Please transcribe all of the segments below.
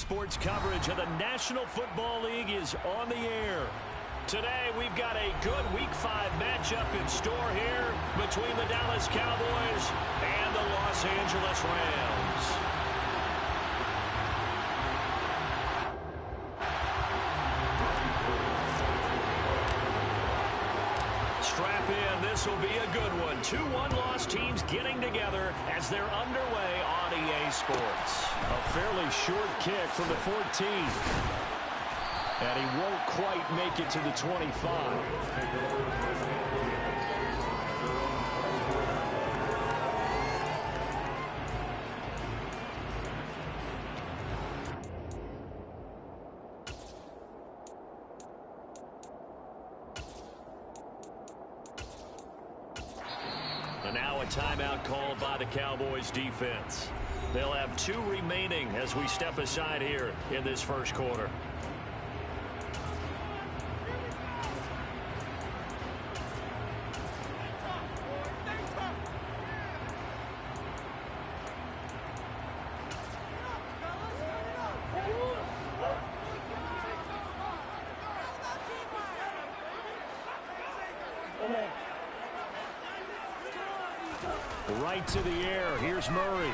sports coverage of the National Football League is on the air. Today, we've got a good Week 5 matchup in store here between the Dallas Cowboys and the Los Angeles Rams. Strap in, this will be a good one. Two one-loss teams getting together as they're underway on EA Sports. A fairly short kick from the 14. And he won't quite make it to the 25. And now a timeout called by the Cowboys defense. They'll have 2 remaining as we step aside here in this first quarter. Right to the air. Here's Murray.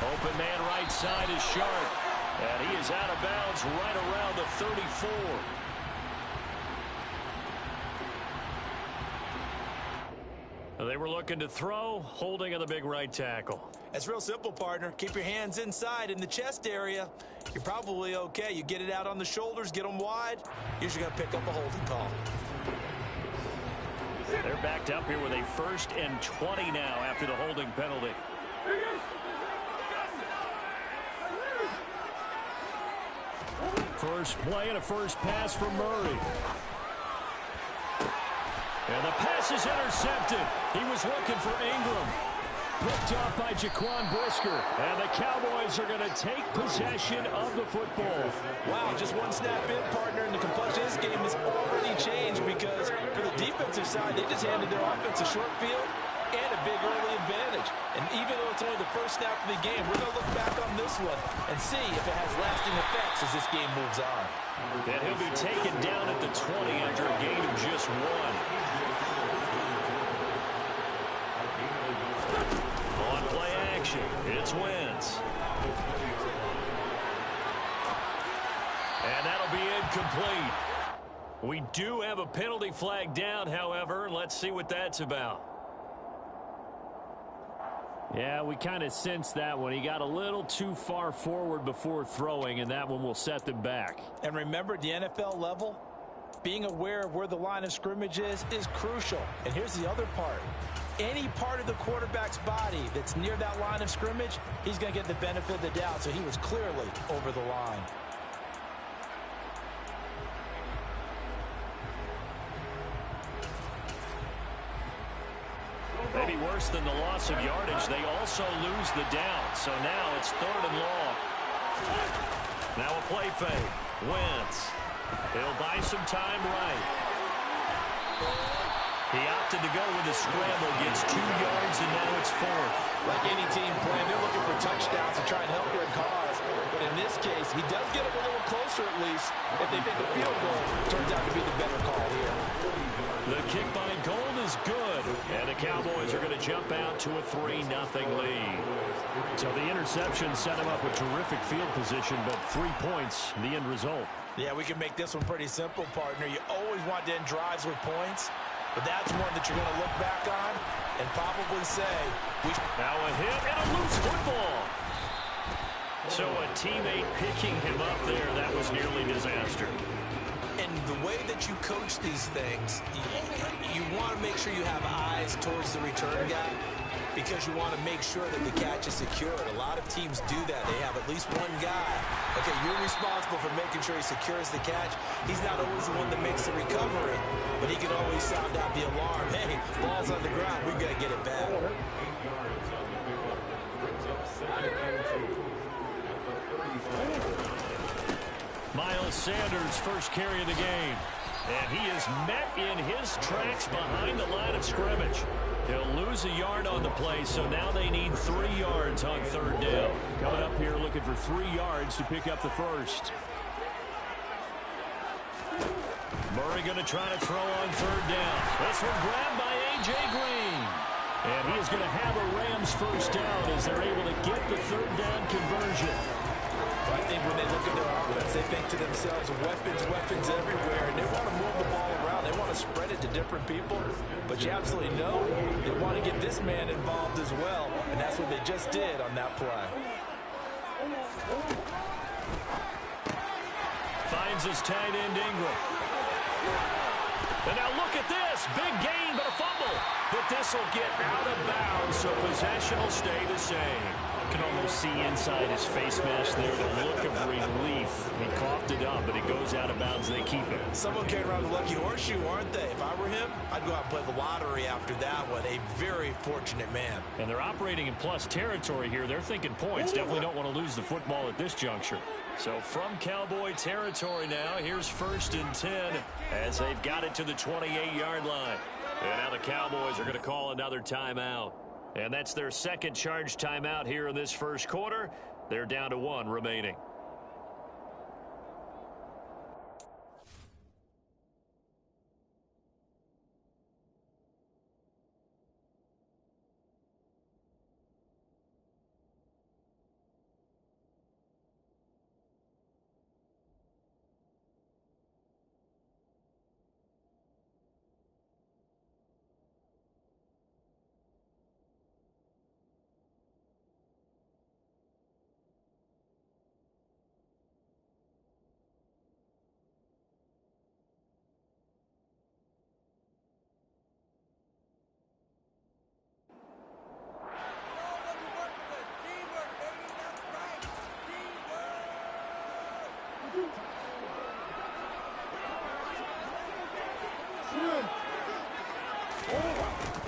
Open man right side is Sharp. And he is out of bounds right around the 34. They were looking to throw, holding on the big right tackle. It's real simple, partner. Keep your hands inside in the chest area. You're probably okay. You get it out on the shoulders, get them wide. Usually going to pick up a holding call. They're backed up here with a 1st and 20 now after the holding penalty. First play and a first pass from Murray. And the pass is intercepted. He was looking for Ingram. Picked off by Jaquan Brisker. And the Cowboys are going to take possession of the football. Wow, just one snap in, partner, and the complexion of this game has already changed because for the defensive side, they just handed their offense a short field and a big early advantage. And even though it's only the first snap of the game, we're going to look back on this one and see if it has lasting effects as this game moves on. And he'll be taken down at the 20 after a gain of just 1. It's Wentz. And that'll be incomplete. We do have a penalty flag down, however. Let's see what that's about. Yeah, we kind of sensed that one. He got a little too far forward before throwing, and that one will set them back. And remember, the NFL level, being aware of where the line of scrimmage is crucial. And here's the other part. Any part of the quarterback's body that's near that line of scrimmage, he's going to get the benefit of the doubt. So he was clearly over the line. Maybe worse than the loss of yardage, they also lose the down. So now it's 3rd and long. Now a play fake. Wentz. He'll buy some time right. He opted to go with a scramble, gets 2 yards, and now it's 4th. Like any team playing, they're looking for touchdowns to try and help their cause. But in this case, he does get them a little closer at least. If they think a field goal turns out to be the better call here. The kick by Gold is good, and the Cowboys are going to jump out to a 3-0 lead. So the interception set him up with terrific field position, but 3 points, the end result. Yeah, we can make this one pretty simple, partner. You always want to end drives with points. But that's one that you're going to look back on and probably say, now a hit and a loose football. So a teammate picking him up there, that was nearly disaster. And the way that you coach these things, you want to make sure you have eyes towards the return guy because you want to make sure that the catch is secured. A lot of teams do that. They have at least one guy. Okay, you're responsible for making sure he secures the catch. He's not always the one that makes the recovery, but he can always sound out the alarm. Hey, ball's on the ground. We've got to get it back. Miles Sanders' first carry of the game. And he is met in his tracks behind the line of scrimmage. He'll lose a yard on the play, so now they need 3 yards on 3rd down. Coming up here looking for 3 yards to pick up the first. Murray going to try to throw on 3rd down. This one grabbed by A.J. Green. And he is going to have a Rams first down as they're able to get the 3rd down conversion. I think when they look at their offense, they think to themselves, weapons everywhere, and they want to move the ball around. They want to spread it to different people, but you absolutely know they want to get this man involved as well, and that's what they just did on that play. Finds his tight end Ingram. And now look at this. Big gain, but a fumble. But this will get out of bounds, so possession will stay the same. You can almost see inside his face mask there the look of relief. He coughed it up, but it goes out of bounds. They keep it. Someone carried around the lucky horseshoe, aren't they? If I were him, I'd go out and play the lottery after that one. A very fortunate man. And they're operating in plus territory here. They're thinking points. Definitely don't want to lose the football at this juncture. So from Cowboy territory now, here's 1st and 10 as they've got it to the 28-yard line. And now the Cowboys are going to call another timeout. And that's their 2nd charge timeout here in this 1st quarter. They're down to 1 remaining.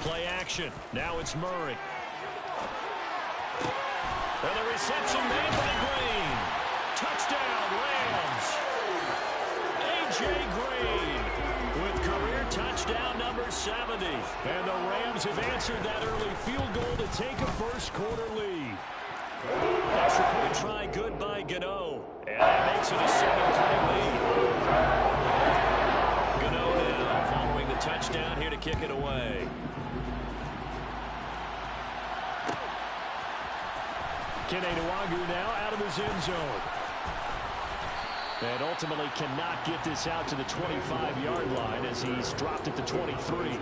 Play action. Now it's Murray. And the reception made by Green. Touchdown, Rams. A.J. Green with career touchdown number 70. And the Rams have answered that early field goal to take a 1st quarter lead. Extra point try good by Gano. And that makes it a 7-3 lead. Gano now following the touchdown here to kick it away. Kenny Nwagu now out of his end zone. And ultimately cannot get this out to the 25-yard line as he's dropped at the 23.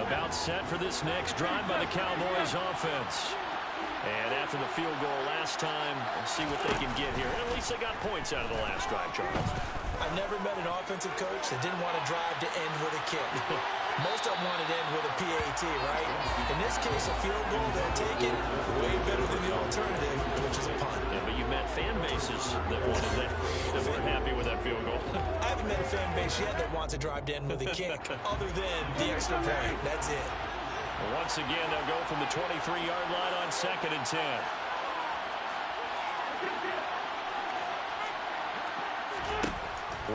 About set for this next drive by the Cowboys offense. And after the field goal last time, we'll see what they can get here. And at least they got points out of the last drive, Charles. I've never met an offensive coach that didn't want to drive to end with a kick. Most of them wanted to end with a PAT, right? In this case, a field goal, they'll take it way better than the alternative, which is a punt. Yeah, but you met fan bases that wanted that weren't happy with that field goal. I haven't met a fan base yet that wants to drive to end with a kick, other than the extra point. That's it. Once again, they'll go from the 23-yard line on 2nd and 10.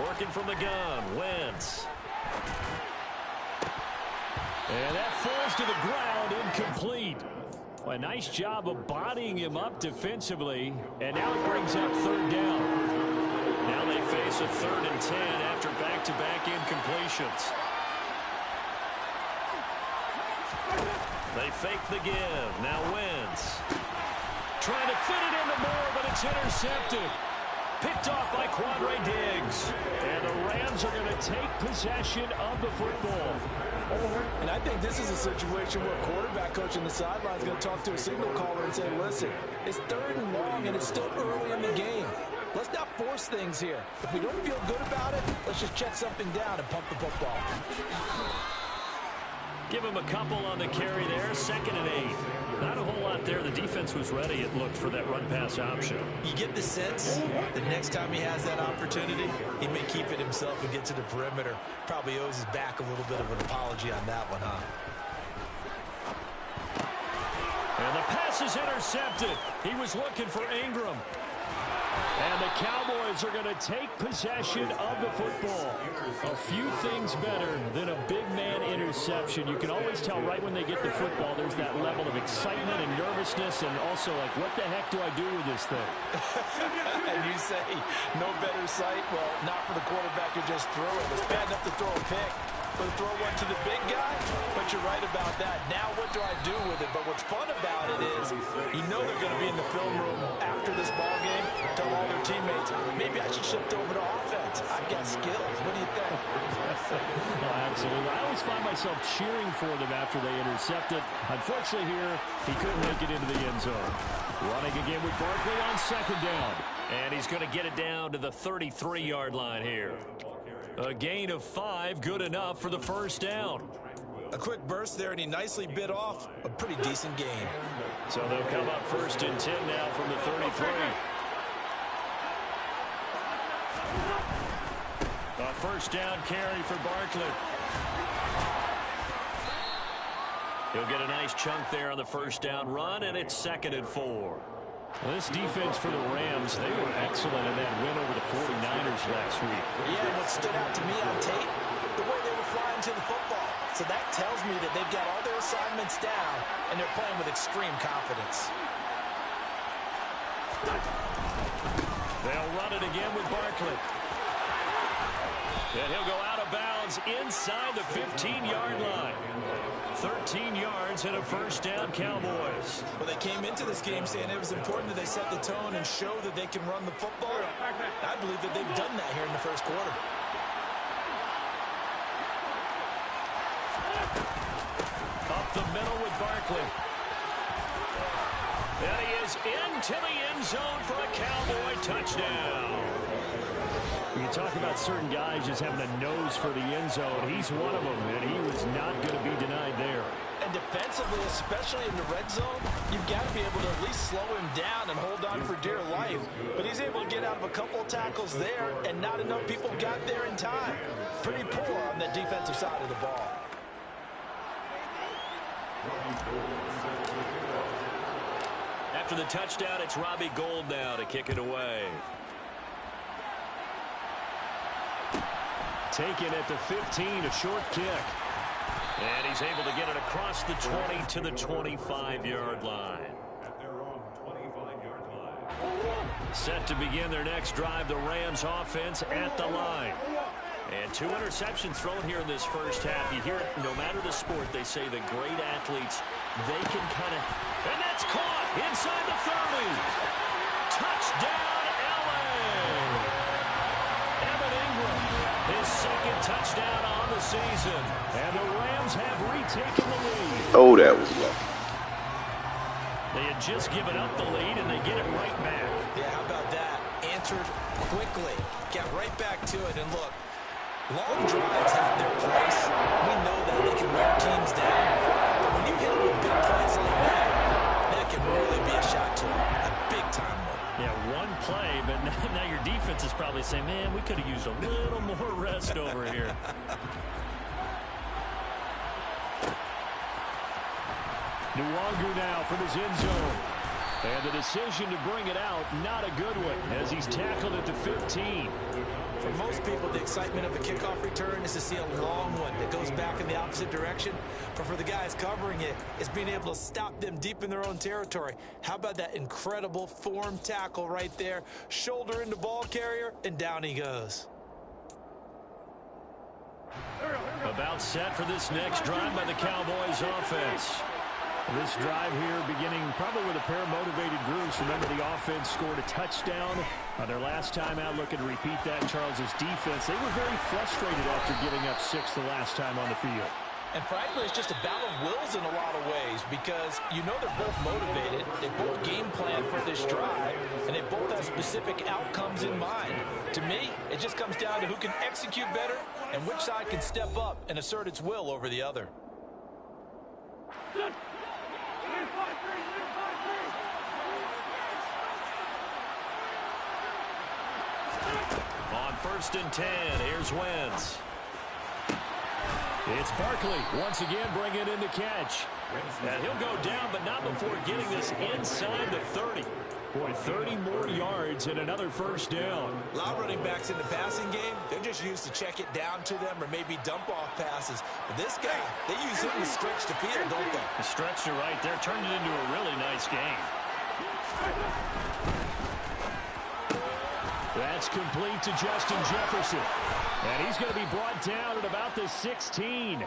Working from the gun, Wentz. And that falls to the ground, incomplete. A nice job of bodying him up defensively, and now it brings up 3rd down. Now they face a 3rd and 10 after back-to-back incompletions. They fake the give. Now Wentz. Trying to fit it into Moore, but it's intercepted. Picked off by Quandre Diggs. And the Rams are going to take possession of the football. And I think this is a situation where a quarterback coach on the sideline is going to talk to a signal caller and say, listen, it's 3rd and long and it's still early in the game. Let's not force things here. If we don't feel good about it, let's just check something down and pump the football. Give him a couple on the carry there. 2nd and 8. Not a whole lot there. The defense was ready, it looked, for that run-pass option. You get the sense the next time he has that opportunity, he may keep it himself and get to the perimeter. Probably owes his back a little bit of an apology on that one, huh? And the pass is intercepted. He was looking for Ingram. And the Cowboys are going to take possession of the football. A few things better than a big man interception. You can always tell right when they get the football, there's that level of excitement and nervousness, and also like, what the heck do I do with this thing? And you say, no better sight? Well, not for the quarterback who just threw it. It's bad enough to throw a pick, but to throw one to the big guy? But you're right about that. Now what do I do with it? But what's fun about it is, you know they're going to be in the film room after this ball game, tell all their teammates, maybe I should shift over to offense. I've got skills. What do you think? Oh, absolutely. I always find myself cheering for them after they intercept it. Unfortunately here, he couldn't make it into the end zone. Running again with Barkley on second down. And he's going to get it down to the 33-yard line here. A gain of 5, good enough for the first down. A quick burst there, and he nicely bit off a pretty decent gain. So they'll come up 1st and 10 now from the 33. A first down carry for Barkley. He'll get a nice chunk there on the first down run, and it's 2nd and 4. Well, this defense for the Rams, they were excellent in that win over the 49ers last week. Yeah, what stood out to me on tape, the way they were flying to the football. So that tells me that they've got all their assignments down, and they're playing with extreme confidence. They'll run it again with Barkley. And he'll go out of bounds inside the 15-yard line. 13 yards and a first down, Cowboys. Well, they came into this game saying it was important that they set the tone and show that they can run the football. I believe that they've done that here in the first quarter. Up the middle with Barkley. And he is into the end zone for a Cowboy touchdown. You talk about certain guys just having a nose for the end zone. He's one of them, and he was not going to be denied there. And defensively, especially in the red zone, you've got to be able to at least slow him down and hold on for dear life. But he's able to get out of a couple of tackles there, and not enough people got there in time. Pretty poor on the defensive side of the ball. After the touchdown, it's Robbie Gould now to kick it away. Taken at the 15, a short kick. And he's able to get it across the 20 to the 25-yard line. Set to begin their next drive, the Rams offense at the line. And 2 interceptions thrown here in this first half. You hear it, no matter the sport, they say the great athletes, they can kind of... And that's caught inside the 30. Touchdown, L.A. Evan Ingram, his 2nd touchdown on the season. And the Rams have retaken the lead. Oh, that was lucky. They had just given up the lead, and they get it right back. Yeah, how about that? Answered quickly. Got right back to it, and look, long drives have their place. We know that they can wear teams down. But when you hit them with big plays like that, that can really be a shot to them. A big-time one. Yeah, one play, but now your defense is probably saying, man, we could have used a little more rest over here. Nwangu now from his end zone. And the decision to bring it out, not a good one, as he's tackled at the 15. For most people, the excitement of a kickoff return is to see a long one that goes back in the opposite direction. But for the guys covering it, it's being able to stop them deep in their own territory. How about that incredible form tackle right there? Shoulder into ball carrier, and down he goes. About set for this next drive by the Cowboys offense. This drive here beginning probably with a pair of motivated groups. Remember, the offense scored a touchdown on their last time out. Looking to repeat that. Charles's defense, they were very frustrated after giving up 6 the last time on the field. And frankly, it's just a battle of wills in a lot of ways, because you know they're both motivated, they both game plan for this drive, and they both have specific outcomes in mind. To me, it just comes down to who can execute better and which side can step up and assert its will over the other. On 1st and 10, here's Wentz. It's Barkley once again bringing it in to catch. And he'll go down, but not before getting this inside the 30. Boy, 30 more yards and another first down. A lot of running backs in the passing game, they're just used to check it down to them or maybe dump off passes. But this guy, they use him to stretch the field, don't they? The stretch to right there turned it into a really nice game. That's complete to Justin Jefferson. And he's going to be brought down at about the 16.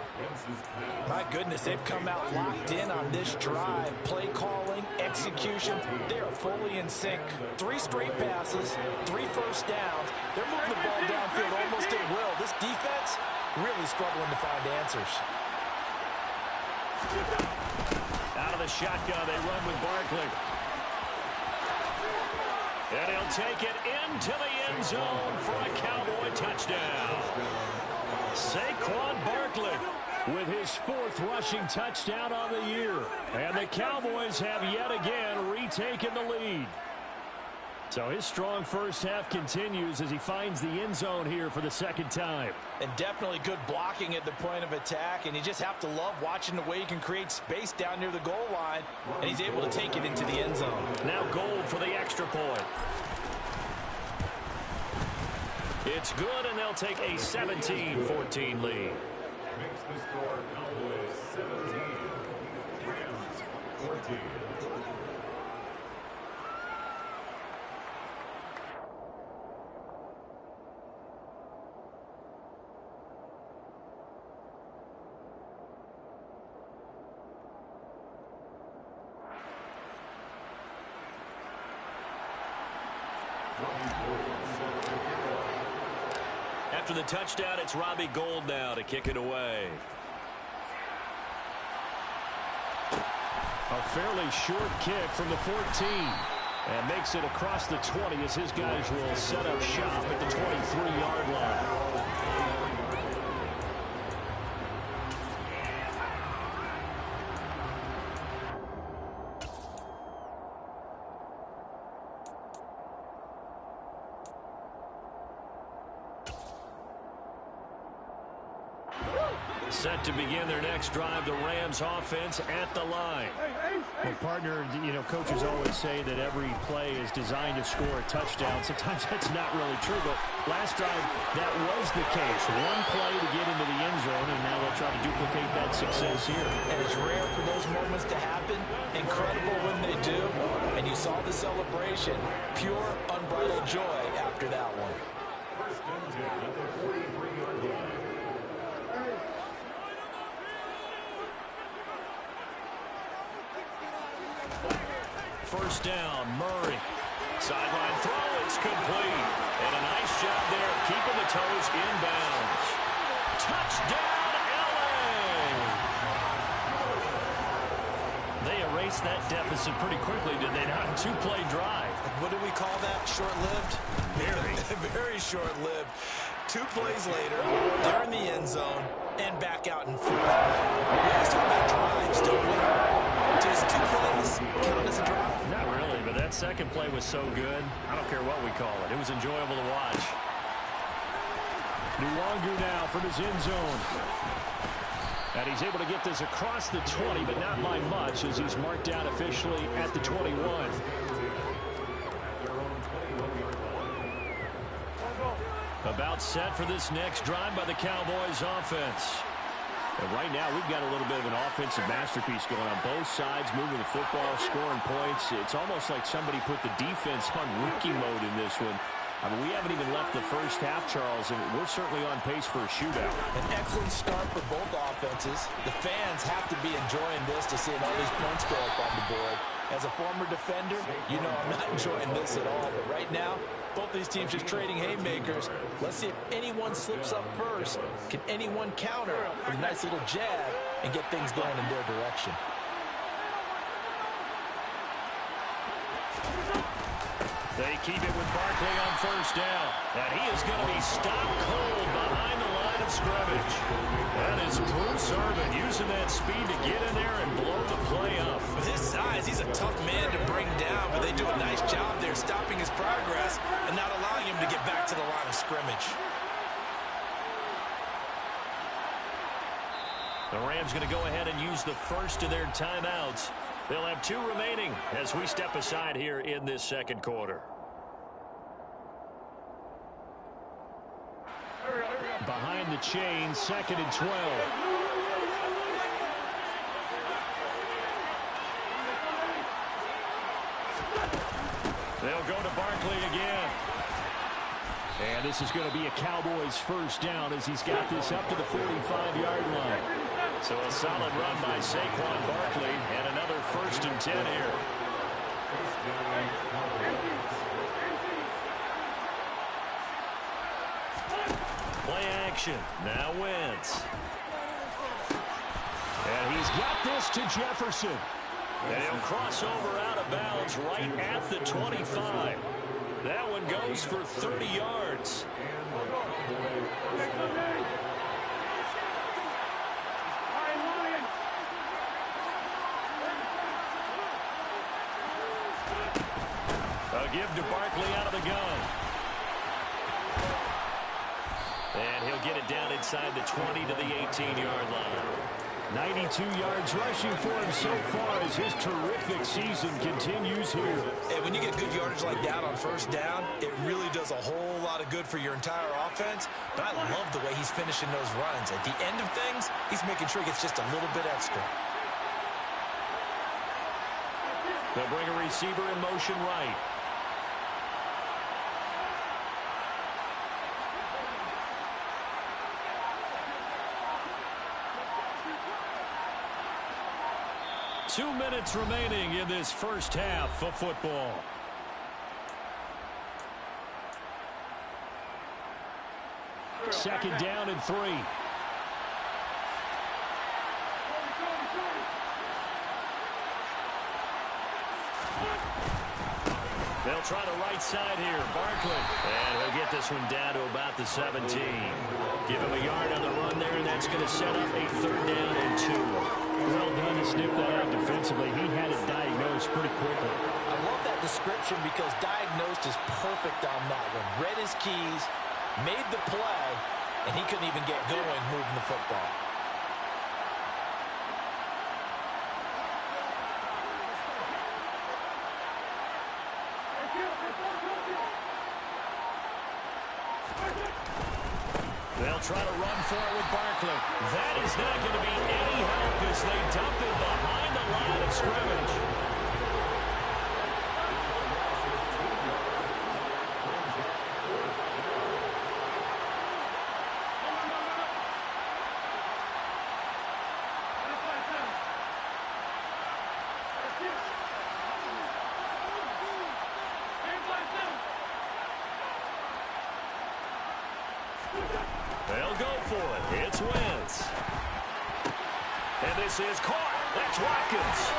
My goodness, they've come out locked in on this drive. Play calling, execution, they are fully in sync. 3 straight passes, 3 first downs. They're moving the ball downfield almost at will. This defense really struggling to find answers. Out of the shotgun, they run with Barkley. And he'll take it into the end zone for a Cowboy touchdown. Saquon Barkley with his 4th rushing touchdown on the year. And the Cowboys have yet again retaken the lead. So his strong first half continues as he finds the end zone here for the 2nd time. And definitely good blocking at the point of attack. And you just have to love watching the way he can create space down near the goal line. And he's able to take it into the end zone. Now Gold for the extra point. It's good, and they'll take a 17-14 lead. Makes the score Cowboys 17, Rams 14. After the touchdown, it's Robbie Gould now to kick it away. A fairly short kick from the 14. And makes it across the 20 as his guys will set up shop at the 23-yard line. Set to begin their next drive, the Rams offense at the line. Well, partner, you know, coaches always say that every play is designed to score a touchdown. Sometimes that's not really true, but last drive, that was the case. One play to get into the end zone, and now they'll try to duplicate that success here. And it's rare for those moments to happen. Incredible when they do. And you saw the celebration. Pure, unbridled joy after that one. First and 10 at the 43-yard line. First down, Murray. Sideline throw, it's complete. And a nice job there of keeping the toes inbounds. Touchdown, LA! They erased that deficit pretty quickly, did they not? A 2-play drive. What do we call that? Short-lived? Very. Very short-lived. 2 plays later, they're in the end zone and back out in front. We always talk about drives, don't we? Just 2 plays count as a drive? Not really, but that second play was so good. I don't care what we call it. It was enjoyable to watch. Nwangu now from his end zone. And he's able to get this across the 20, but not by much as he's marked down officially at the 21. About set for this next drive by the Cowboys offense. And right now, we've got a little bit of an offensive masterpiece going on both sides, moving the football, scoring points. It's almost like somebody put the defense on rookie mode in this one. I mean, we haven't even left the first half, Charles, and we're certainly on pace for a shootout. An excellent start for both offenses. The fans have to be enjoying this to see all these points go up on the board. As a former defender, you know I'm not enjoying this at all. But right now, both these teams just trading haymakers. Let's see if anyone slips up first. Can anyone counter with a nice little jab and get things going in their direction? They keep it with Barkley on first down. And he is going to be stopped cold behind the line of scrimmage. That is Bruce Irvin using that speed to get in there and blow the play up. With his size, he's a tough man to bring down, but they do a nice job there stopping his progress and not allowing him to get back to the line of scrimmage. The Rams going to go ahead and use the first of their timeouts. They'll have 2 remaining as we step aside here in this second quarter. Behind the chain, 2nd and 12. They'll go to Barkley again. And this is going to be a Cowboys first down as he's got this up to the 45-yard line. So a solid run by Saquon Barkley and another 1st and 10 here. Play action. Now Wentz. And he's got this to Jefferson. And he'll cross over out of bounds right at the 25. That one goes for 30 yards. A give to Barkley out of the gun. And he'll get it down inside the 20 to the 18-yard line. 92 yards rushing for him so far as his terrific season continues here. And when you get good yardage like that on first down, it really does a whole lot of good for your entire offense. But I love the way he's finishing those runs. At the end of things, he's making sure he gets just a little bit extra. They'll bring a receiver in motion right. Two minutes remaining in this first half of football. Second down and 3. They'll try the right side here. Barkley. And he'll get this one down to about the 17. Give him a yard on the run there, and that's going to set up a 3rd down and 2. Well done to sniff that out defensively. He had it diagnosed pretty quickly. I love that description because diagnosed is perfect on that one. Read his keys, made the play, and he couldn't even get going moving the football. They'll try to run for it with Barkley. That is not going to be any help as they dump it behind the line of scrimmage. They'll go for it. It's Wentz. And this is caught. That's Watkins.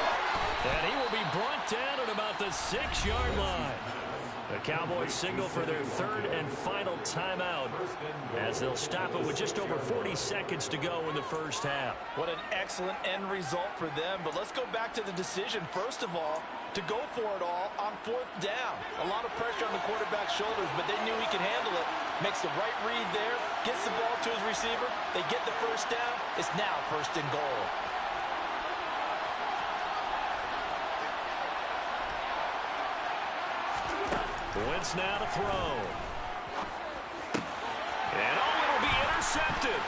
And he will be brought down at about the 6-yard line. The Cowboys signal for their 3rd and final timeout as they'll stop it with just over 40 seconds to go in the first half. What an excellent end result for them. But let's go back to the decision, first of all, to go for it all on 4th down. A lot of pressure on the quarterback's shoulders, but they knew he could handle it. Makes the right read there, gets the ball to his receiver. They get the first down. It's now 1st and goal. Wentz now to throw. And it'll be intercepted.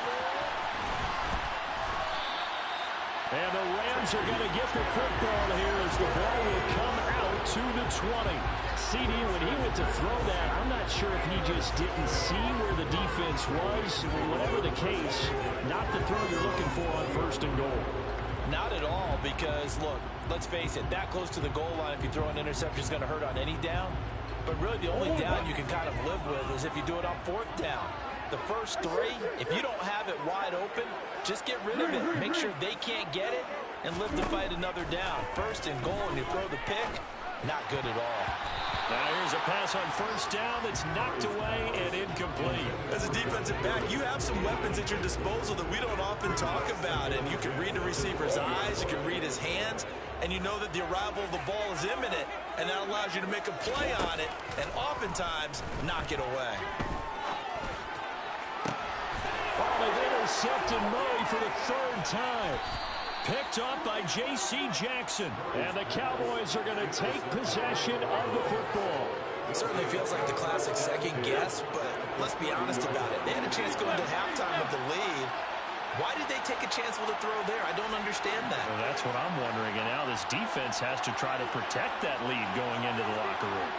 And the Rams are going to get the football here as the ball will come out to the 20. CD, when he went to throw that, I'm not sure if he just didn't see where the defense was. Whatever the case, not the throw you're looking for on 1st and goal. Not at all, because, look, let's face it, that close to the goal line, if you throw an interception, is going to hurt on any down. But really, the only down you can kind of live with is if you do it on 4th down. The first 3, if you don't have it wide open, just get rid of it. Make sure they can't get it and live to fight another down. 1st and goal, and you throw the pick, not good at all. Now here's a pass on 1st down that's knocked away and incomplete. As a defensive back, you have some weapons at your disposal that we don't often talk about. And you can read the receiver's eyes, you can read his hands, and you know that the arrival of the ball is imminent, and that allows you to make a play on it and oftentimes knock it away. Oh, they've intercepted Murray for the 3rd time. Picked up by J.C. Jackson. And the Cowboys are going to take possession of the football. It certainly feels like the classic second guess, but let's be honest about it. They had a chance going to halftime with the lead. Why did they take a chance with a throw there? I don't understand that. Well, that's what I'm wondering. And now this defense has to try to protect that lead going into the locker room.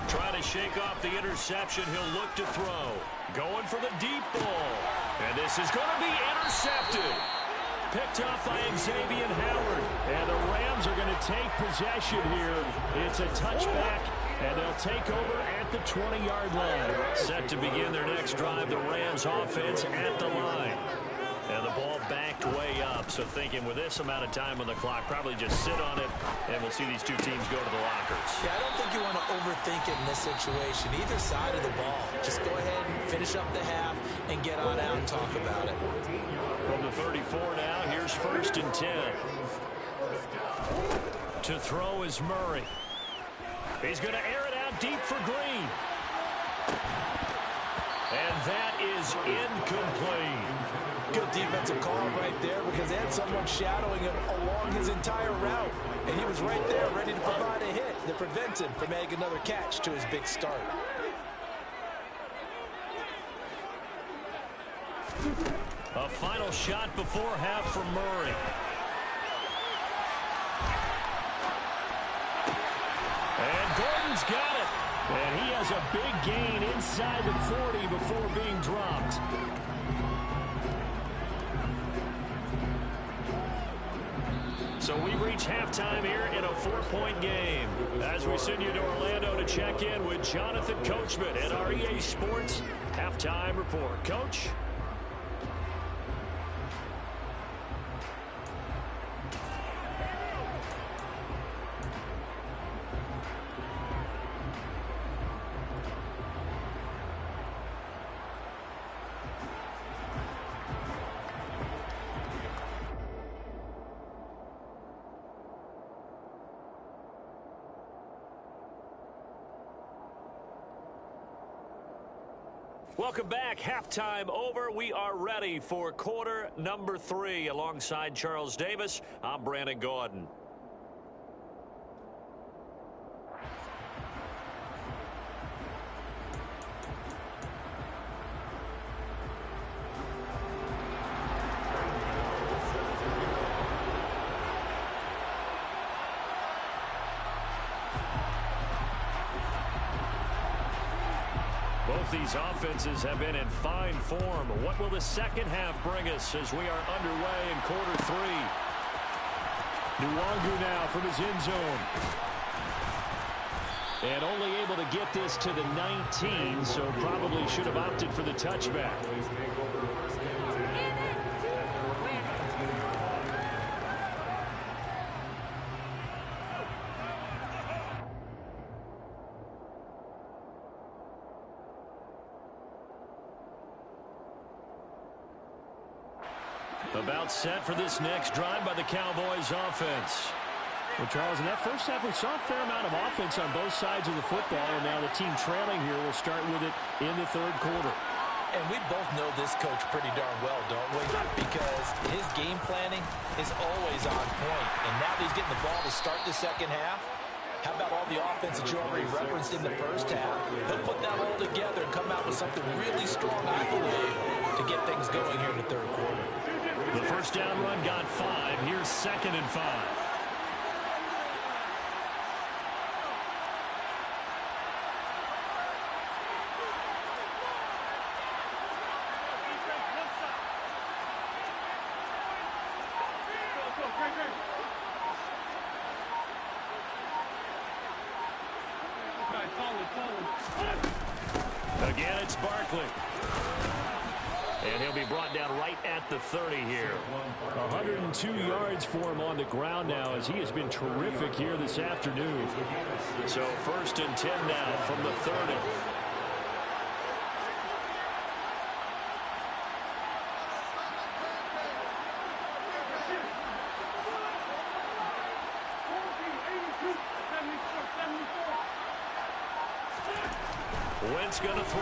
Trying to shake off the interception. He'll look to throw. Going for the deep ball. And this is going to be intercepted. Picked up by Xavier Howard. And the Rams are going to take possession here. It's a touchback, and they'll take over at the 20-yard line. Set to begin their next drive, the Rams offense at the line. And the ball backed way up, so thinking with this amount of time on the clock, probably just sit on it, and we'll see these two teams go to the lockers. Yeah, I don't think you want to overthink it in this situation, either side of the ball. Just go ahead and finish up the half and get on out and talk about it. From the 34 now, here's 1st and 10. To throw is Murray. He's going to air it out deep for Green. And that is incomplete. Good defensive call right there because they had someone shadowing him along his entire route. And he was right there ready to provide a hit that prevents him from making another catch to his big start. A final shot before half for Murray. And Gordon's got it. And he has a big gain inside the 40 before being dropped. So we reach halftime here in a 4-point game. As we send you to Orlando to check in with Jonathan Coachman at our EA Sports Halftime Report. Coach? Welcome back. Halftime over. We are ready for quarter number 3. Alongside Charles Davis, I'm Brandon Gordon. Both these offenses have been in fine form. What will the second half bring us as we are underway in quarter 3? Nwangu now from his end zone. And only able to get this to the 19, so probably should have opted for the touchback. About set for this next drive by the Cowboys offense. Well, Charles, in that first half, we saw a fair amount of offense on both sides of the football, and now the team trailing here will start with it in the third quarter. And we both know this coach pretty darn well, don't we? Because his game planning is always on point. And now that he's getting the ball to start the second half, how about all the offense that you already referenced in the first half? He'll put that all together and come out with something really strong, I believe, to get things going here in the third quarter. The first down run got 5. Here's 2nd and 5. Again, it's Barkley. And he'll be brought down right at the 30 here. 102 yards for him on the ground now, as he has been terrific here this afternoon. So 1st and 10 now from the 30. Wentz going to throw.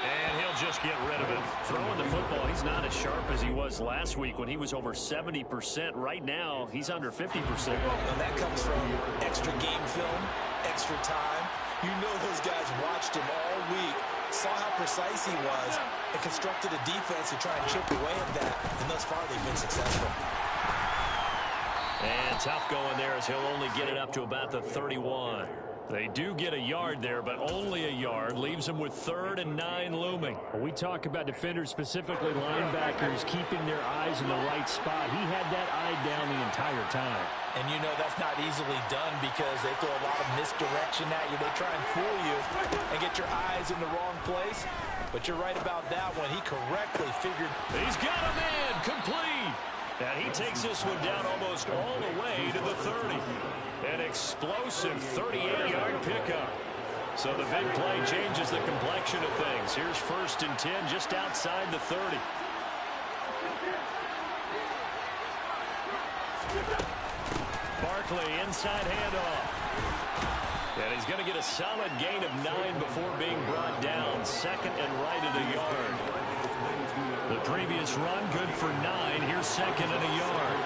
And he'll just get rid of it. Throwing the football, he's not as sharp as he was last week when he was over 70%. Right now, he's under 50%. And that comes from extra game film, extra time. You know those guys watched him all week, saw how precise he was, and constructed a defense to try and chip away at that. And thus far, they've been successful. And tough going there as he'll only get it up to about the 31. They do get a yard there, but only a yard. Leaves them with 3rd and 9 looming. When we talk about defenders, specifically linebackers, keeping their eyes in the right spot. He had that eye down the entire time. And you know that's not easily done because they throw a lot of misdirection at you. They try and fool you and get your eyes in the wrong place. But you're right about that one. He correctly figured. He's got a man complete. And he takes this one down almost all the way to the 30. An explosive 38-yard pickup. So the big play changes the complexion of things. Here's 1st and 10 just outside the 30. Barkley inside handoff. And he's going to get a solid gain of 9 before being brought down. 2nd and right at a yard. The previous run good for 9. Here's 2nd and a yard.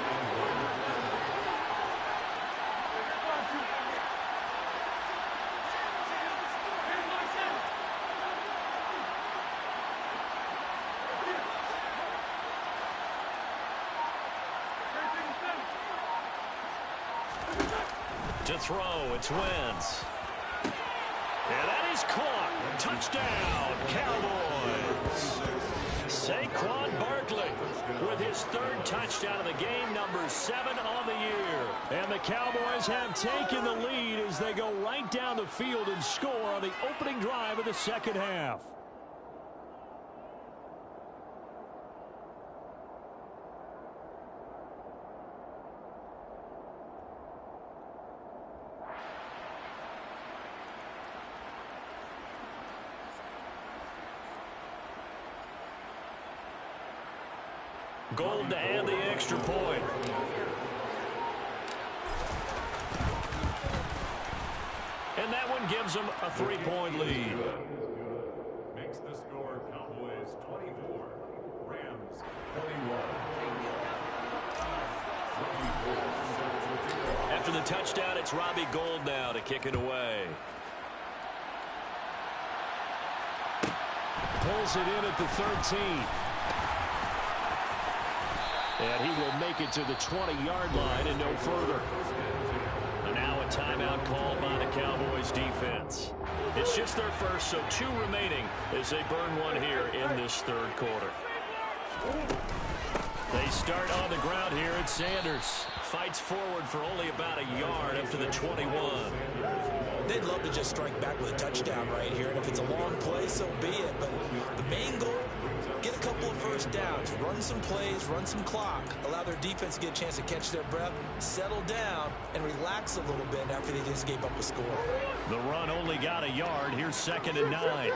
To throw, it's Wentz. And that is caught. Touchdown, Cowboys. Saquon Barkley with his 3rd touchdown of the game, number 7 on the year. And the Cowboys have taken the lead as they go right down the field and score on the opening drive of the 2nd half. Gold to add the extra point. And that one gives them a 3-point lead. Makes the score Cowboys 24, Rams 21. After the touchdown, it's Robbie Gould now to kick it away. Pulls it in at the 13. And he will make it to the 20-yard line and no further. And now a timeout called by the Cowboys defense. It's just their first, so 2 remaining as they burn one here in this 3rd quarter. They start on the ground here at Sanders. Fights forward for only about a yard up to the 21. They'd love to just strike back with a touchdown right here. And if it's a long play, so be it. But the main goal, get a couple of first downs, run some plays, run some clock, allow their defense to get a chance to catch their breath, settle down, and relax a little bit after they just gave up a score. The run only got a yard. Here's 2nd and 9.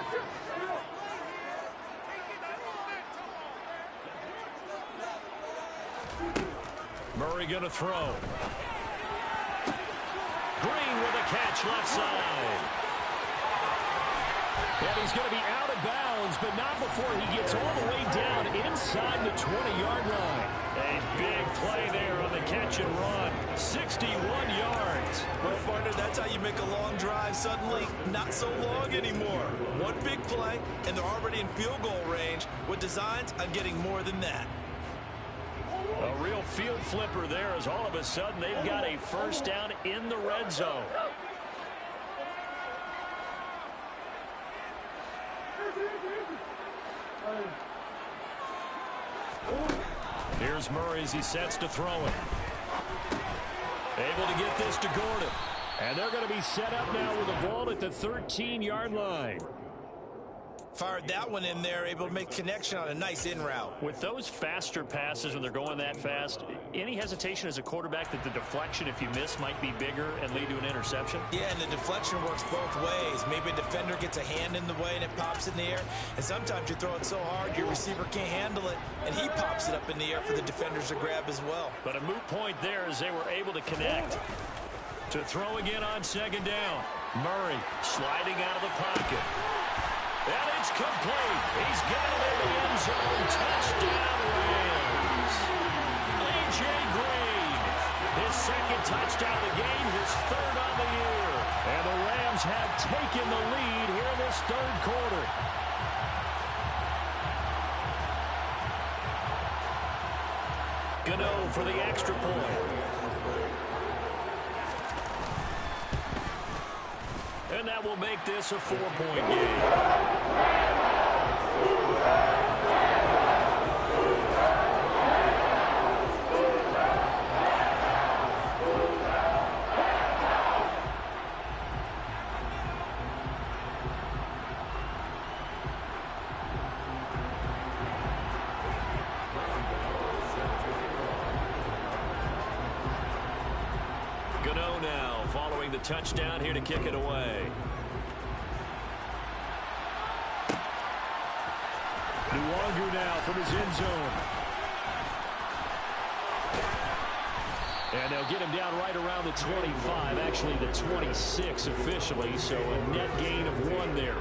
Murray going to throw. Green with a catch left side. And he's going to be out of bounds, but not before he gets all the way down inside the 20-yard line. A big play there on the catch and run. 61 yards. Well, partner, that's how you make a long drive suddenly not so long anymore. One big play, and they're already in field goal range with designs on getting more than that. A real field flipper there as all of a sudden they've got a first down in the red zone. Here's Murray as he sets to throw it. Able to get this to Gordon. And they're going to be set up now with the ball at the 13-yard line. Fired that one in there, able to make connection on a nice in route. With those faster passes when they're going that fast, any hesitation as a quarterback that the deflection, if you miss, might be bigger and lead to an interception? Yeah, and the deflection works both ways. Maybe a defender gets a hand in the way and it pops in the air. And sometimes you throw it so hard your receiver can't handle it, and he pops it up in the air for the defenders to grab as well. But a moot point there as they were able to connect. To throw again on second down. Murray sliding out of the pocket. And it's complete. He's got it in the end zone. Touchdown, Rams. A.J. Green. His second touchdown of the game, his third on the year. And the Rams have taken the lead here in this third quarter. Gano for the extra point. And that will make this a 4-point game. Gano now following the touchdown here to kick it away. Nuwagu now from his end zone. And they'll get him down right around the 25, actually the 26 officially, so a net gain of 1 there.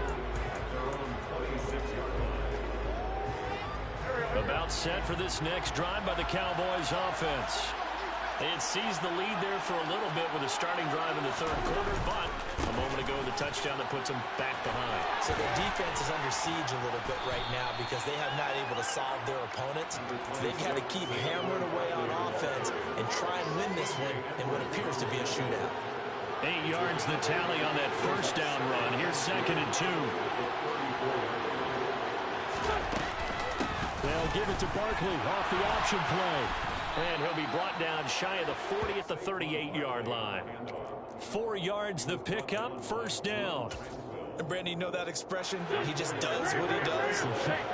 About set for this next drive by the Cowboys offense. It seized the lead there for a little bit with a starting drive in the third quarter, but a moment ago the touchdown that puts them back behind. So the defense is under siege a little bit right now because they have not able to solve their opponents. So they've got to keep hammering away on offense and try and win this one in what appears to be a shootout. 8 yards the tally on that first down run. Here's 2nd and 2. They'll give it to Barkley off the option play. And he'll be brought down shy of the 40 at the 38-yard line. 4 yards the pickup, first down. And Brandon, you know that expression? He just does what he does.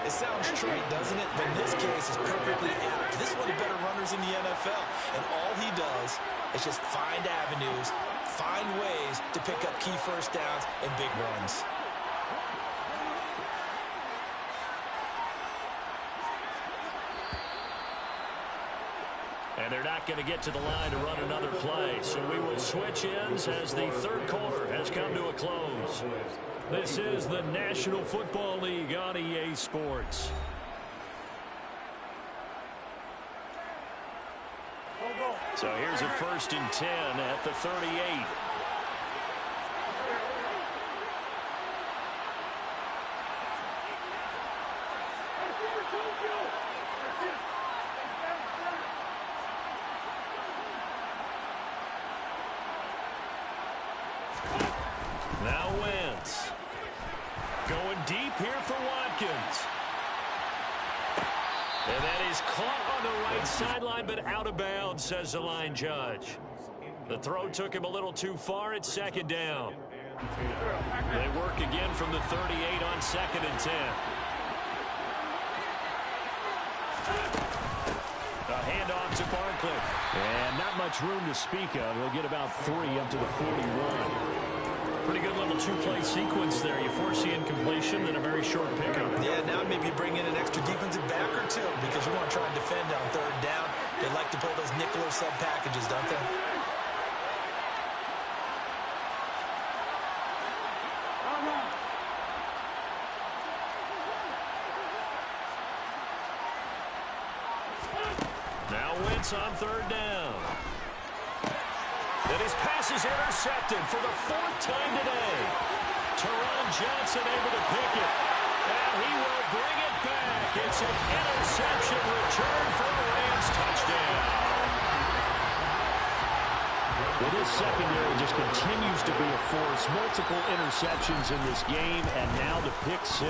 It sounds trite, doesn't it? But in this case, it's perfectly apt. This is one of the better runners in the NFL. And all he does is just find avenues, find ways to pick up key first downs and big runs. And they're not going to get to the line to run another play. So we will switch ends as the third quarter has come to a close. This is the National Football League on EA Sports. So here's a 1st and 10 at the 38. Now Wentz. Going deep here for Watkins. And that is caught on the right sideline, but out of bounds, says the line judge. The throw took him a little too far. It's 2nd down. They work again from the 38 on 2nd and 10. A handoff to Barkley. And not much room to speak of. He'll get about 3 up to the 41. Pretty good little two-play sequence there. You force the incompletion, then a very short pickup. Yeah, now maybe bring in an extra defensive back or two because you want to try and defend on 3rd down. They like to pull those nickel or sub packages, don't they? Now Wentz on 3rd down. And his pass is intercepted for the 4th time today. Teron Johnson able to pick it. And he will bring it back. It's an interception return for a Rams touchdown. Well, this secondary just continues to be a force. Multiple interceptions in this game, and now the pick 6.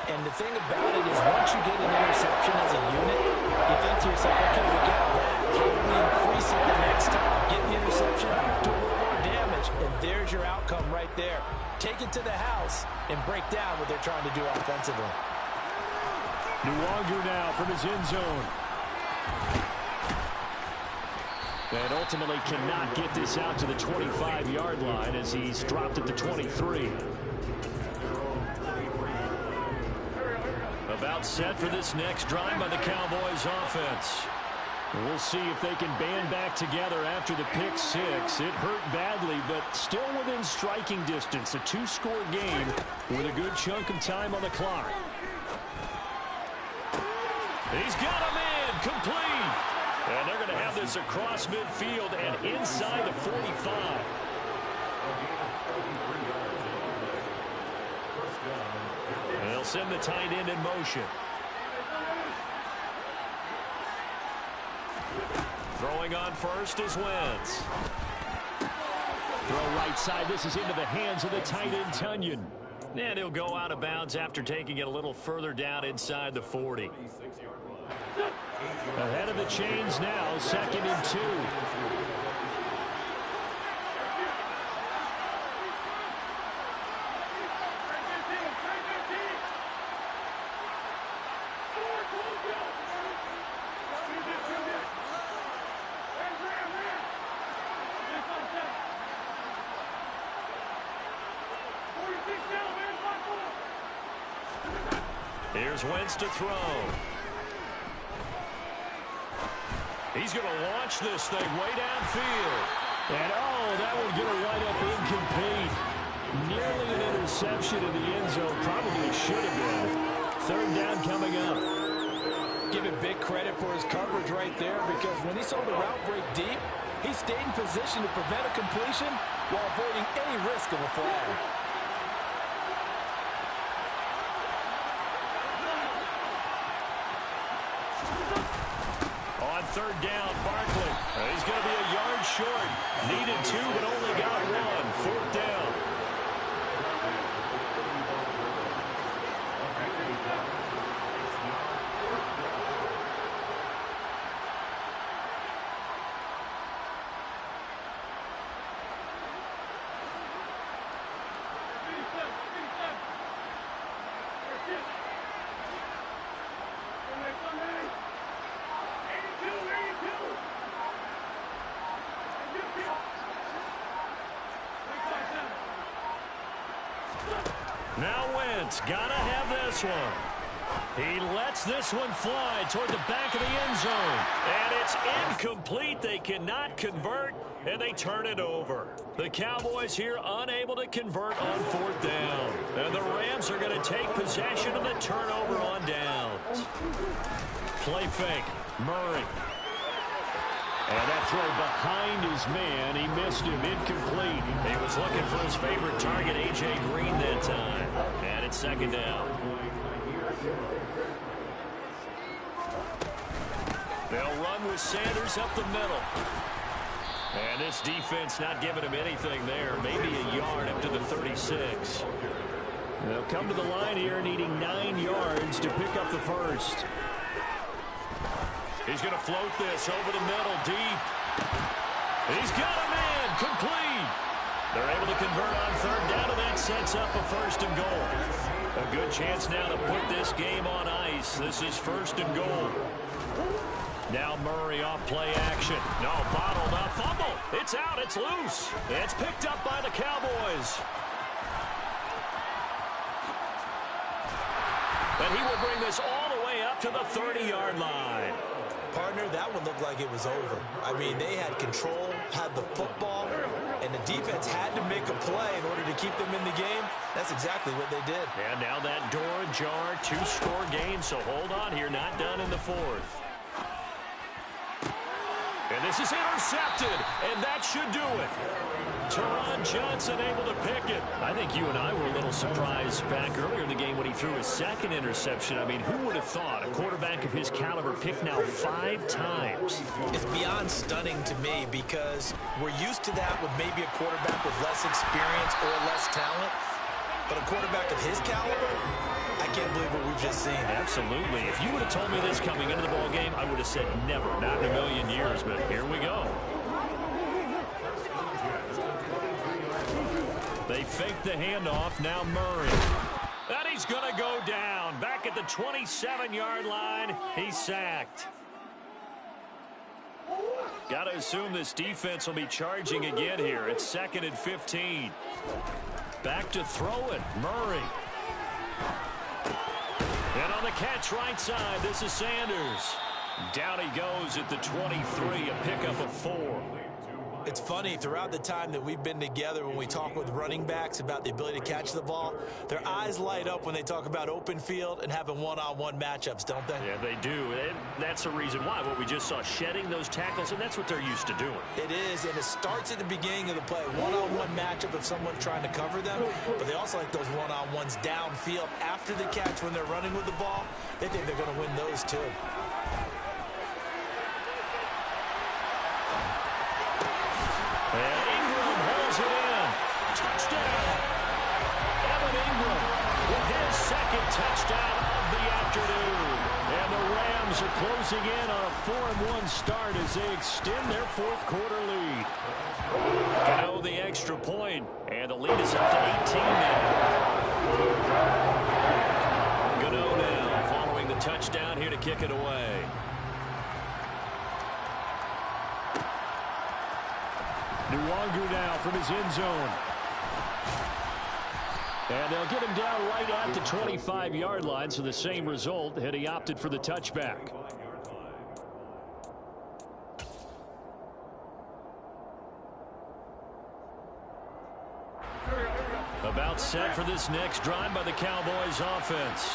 And the thing about it is once you get an interception as a unit, you think to yourself, okay, we got that. How do we increase it the next time? Get the interception, do a little more damage, and there's your outcome right there. Take it to the house and break down what they're trying to do offensively. Nuwagu now from his end zone. And ultimately cannot get this out to the 25-yard line as he's dropped at the 23. About set for this next drive by the Cowboys offense. We'll see if they can band back together after the pick six. It hurt badly, but still within striking distance. A two-score game with a good chunk of time on the clock. He's got him in, complete. And they're going to have this across midfield and inside the 45. And they'll send the tight end in motion. Throwing on first is Wentz. Throw right side. This is into the hands of the tight end, Tunyon. And he'll go out of bounds after taking it a little further down inside the 40. Ahead of the chains now, 2nd and 2. Here's Wentz to throw. He's going to launch this thing way downfield. And, oh, that would get a right up incomplete. Nearly an interception in the end zone. Probably should have been. 3rd down coming up. Give him big credit for his coverage right there, because when he saw the route break deep, he stayed in position to prevent a completion while avoiding any risk of a flag. On 3rd down, Barkley. He's going to be a yard short. Needed 2, but only got 1. 4th down. Now Wentz, gotta have this one. He lets this one fly toward the back of the end zone. And it's incomplete. They cannot convert, and they turn it over. The Cowboys here unable to convert on 4th down. And the Rams are going to take possession of the turnover on downs. Play fake. Murray. And that throw behind his man. He missed him. Incomplete. He was looking for his favorite target, A.J. Green, that time. And it's 2nd down. They'll run with Sanders up the middle. And this defense not giving him anything there. Maybe a yard up to the 36. They'll come to the line here needing 9 yards to pick up the first. He's going to float this over the middle, deep. He's got him in, complete. They're able to convert on 3rd down, and that sets up a 1st and goal. A good chance now to put this game on ice. This is 1st and goal. Now Murray off play action. No, bottled up, fumble. It's out, it's loose. It's picked up by the Cowboys. And he will bring this all the way up to the 30-yard line. Partner, that one looked like it was over. I mean, they had control, had the football, and the defense had to make a play in order to keep them in the game. That's exactly what they did. And now that door ajar, 2-score game, so hold on here, not done in the 4th. And this is intercepted, and that should do it. Teron Johnson able to pick it. I think you and I were a little surprised back earlier in the game when he threw his 2nd interception. I mean, who would have thought a quarterback of his caliber picked now 5 times? It's beyond stunning to me, because we're used to that with maybe a quarterback with less experience or less talent. But a quarterback of his caliber, I can't believe what we've just seen. Absolutely. If you would have told me this coming into the ball game, I would have said never, not in a million years. But here we go. They fake the handoff. Now Murray. And he's going to go down. Back at the 27-yard line. He's sacked. Got to assume this defense will be charging again here. It's 2nd and 15. Back to throw it. Murray. And on the catch right side, this is Sanders. Down he goes at the 23, a pickup of 4. It's funny, throughout the time that we've been together, when we talk with running backs about the ability to catch the ball, their eyes light up when they talk about open field and having one-on-one matchups, don't they? Yeah, they do. And that's the reason why. What we just saw, shedding those tackles, and that's what they're used to doing. It is, and it starts at the beginning of the play. One-on-one matchup if someone's trying to cover them, but they also like those one-on-ones downfield after the catch when they're running with the ball. They think they're going to win those too. And Ingram holds it in. Touchdown. Evan Ingram with his second touchdown of the afternoon. And the Rams are closing in on a 4-1 start as they extend their fourth quarter lead. Gano the extra point, and the lead is up to 18 now. Gano now following the touchdown here to kick it away. Nwangu now from his end zone. And they'll get him down right at the 25-yard line, so the same result had he opted for the touchback. About set for this next drive by the Cowboys offense.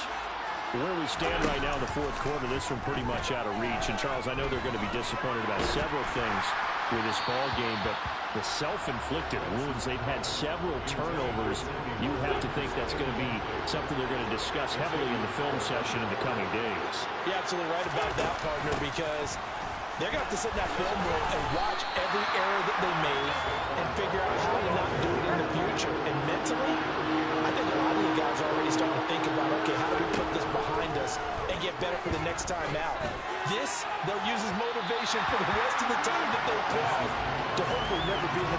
Where we stand right now in the fourth quarter, this one pretty much out of reach. And, Charles, I know they're going to be disappointed about several things with this ball game, but the self-inflicted wounds, they've had several turnovers. You have to think that's going to be something they're going to discuss heavily in the film session in the coming days. You're absolutely right about that, partner, because they're going to have to sit in that film room and watch every error that they made and figure out how to not do it in the future. And mentally, I think a lot of the guys are already starting to think about, okay, how do we put this behind us and get better for the next time out? This, they'll use as motivation for the rest of the time that they play to hopefully never be in the...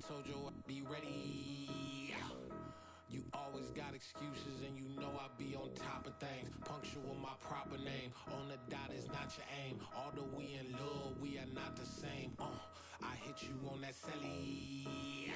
Told you I'd be ready. You always got excuses and you know I be on top of things. Punctual my proper name. On the dot is not your aim. Although we in love, we are not the same. I hit you on that celly.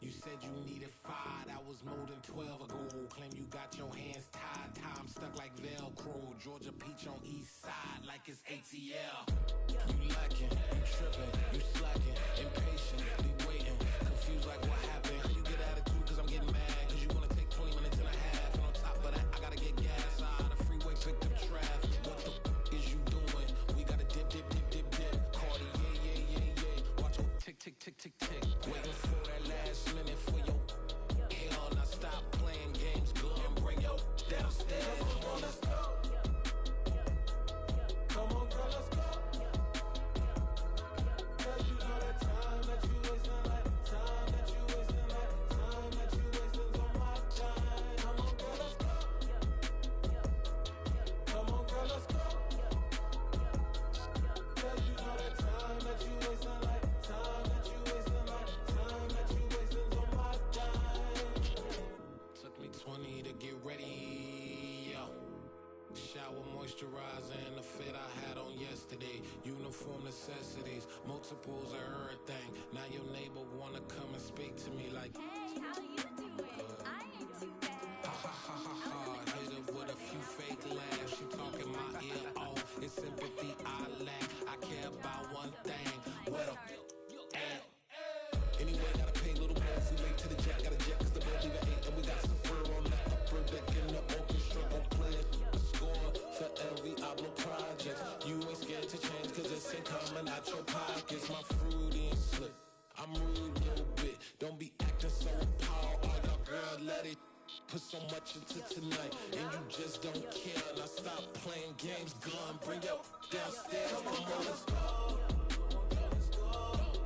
You said you needed 5, that was more than 12 ago. Claim you got your hands tied, time stuck like Velcro. Georgia peach on east side like it's ATL. You lacking, you tripping, you slacking, impatient, waiting, confused like what happened. You get attitude cause I'm getting mad, cause you wanna take 20 minutes and a half. And on top of that, I gotta get gas out of the freeway, picked up traffic. What the is you doing? We gotta dip, dip, dip, dip, dip. Cardi, yeah. Watch your tick, tick, tick, tick, tick. Waiting for that last minute for your hell. Now stop playing games, go and bring your downstairs. Come on, let's go. Come on, girl, let's go. Cause you know that time that you wasting, like time that you wasting, like time that you wasting on my time. Come on, girl, let's go. Come on, girl, let's go. Cause you know that time that you wasting, like time that you wasting, like time that you wasting on my time. Took me 20 to get ready, yo. Shower moisturizer and the fit I had on yesterday. Uniform necessities, multiples of everything. Now your neighbor wanna come and speak to me like, hey, how you doing? I ain't too bad. ha ha ha ha ha. Hit her with a few fake laughs. She talking my ear off. It's sympathy I lack. I care about one thing. What a at. Anyway, gotta pay a little more. We late to the jet, gotta jet cause the boat leave at 8. And we got some fur on the upper deck in the orchestra. Gon' play it, score for every Ablo project. You ain't scared to change cause it's ain't coming out your pockets. My fruity and slip. I'm rude a little bit. Don't be acting so appalled. All y'all girl, let it put so much into tonight. And you just don't care. Now stop playing games, gun. Bring your downstairs. Come on, let's go.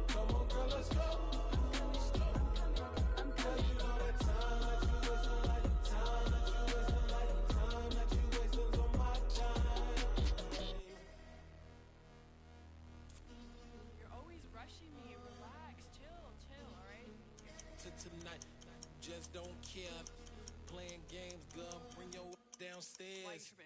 Come on, girl, let's go. Cause you know that time that you wasting, like time that you wasting, like time that you wasting on my time. You're always rushing me. Relax, chill, all right? To tonight, just don't care. Playing games, gun. Bring your down. downstairs. Why you tripping?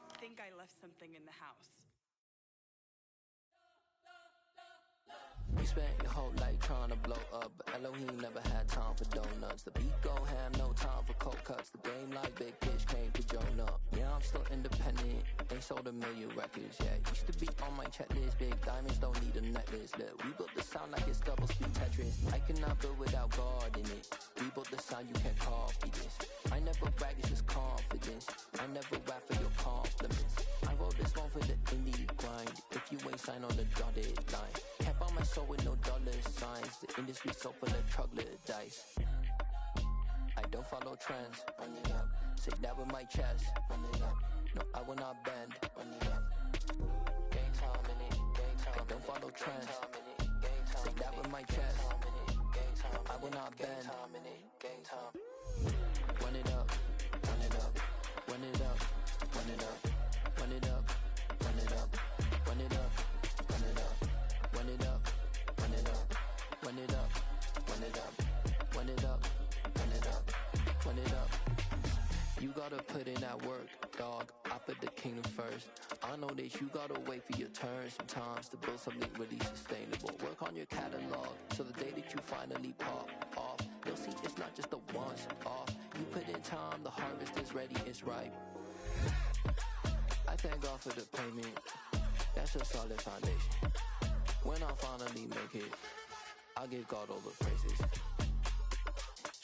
I think I left something in the house. You spent your whole life trying to blow up, but Elohim never had time for donuts. The beat go ham, no time for cold cuts. The game like Big Fish came to Jonah. Yeah, I'm still independent, ain't sold a million records yet. Used to be on my checklist, big diamonds don't need a necklace. Look, we built the sound like it's double speed Tetris. I cannot build without God in it. We built the sound, you can't copy this. I never brag, it's just confidence. I never rap for your compliments. I wrote this one for the indie grind. If you ain't signed on the dotted line, can't buy my soul with no dollar signs. The industry so full of troglodytes. I don't follow trends. Run it up. Say that with my chest. Run it up. No, I will not bend. Run it up. Game time in it. Game time. I don't follow trends. Say that with my chest. No, I will not bend. Game time. Run it up. Run it up. Run it up. Run it up. Run it up. Run it up. Run it up. Run it up. Run it up. Run it up. Run it up. Run it up. Run it up. Run it up. Run it up. You gotta put in that work, dog. I put the kingdom first. I know that you gotta wait for your turn sometimes to build something really sustainable. Work on your catalog, so the day that you finally pop off, you'll see it's not just a once off. You put in time, the harvest is ready, it's ripe. I thank God for the payment. That's a solid foundation. When I finally make it, I'll give God all the praises.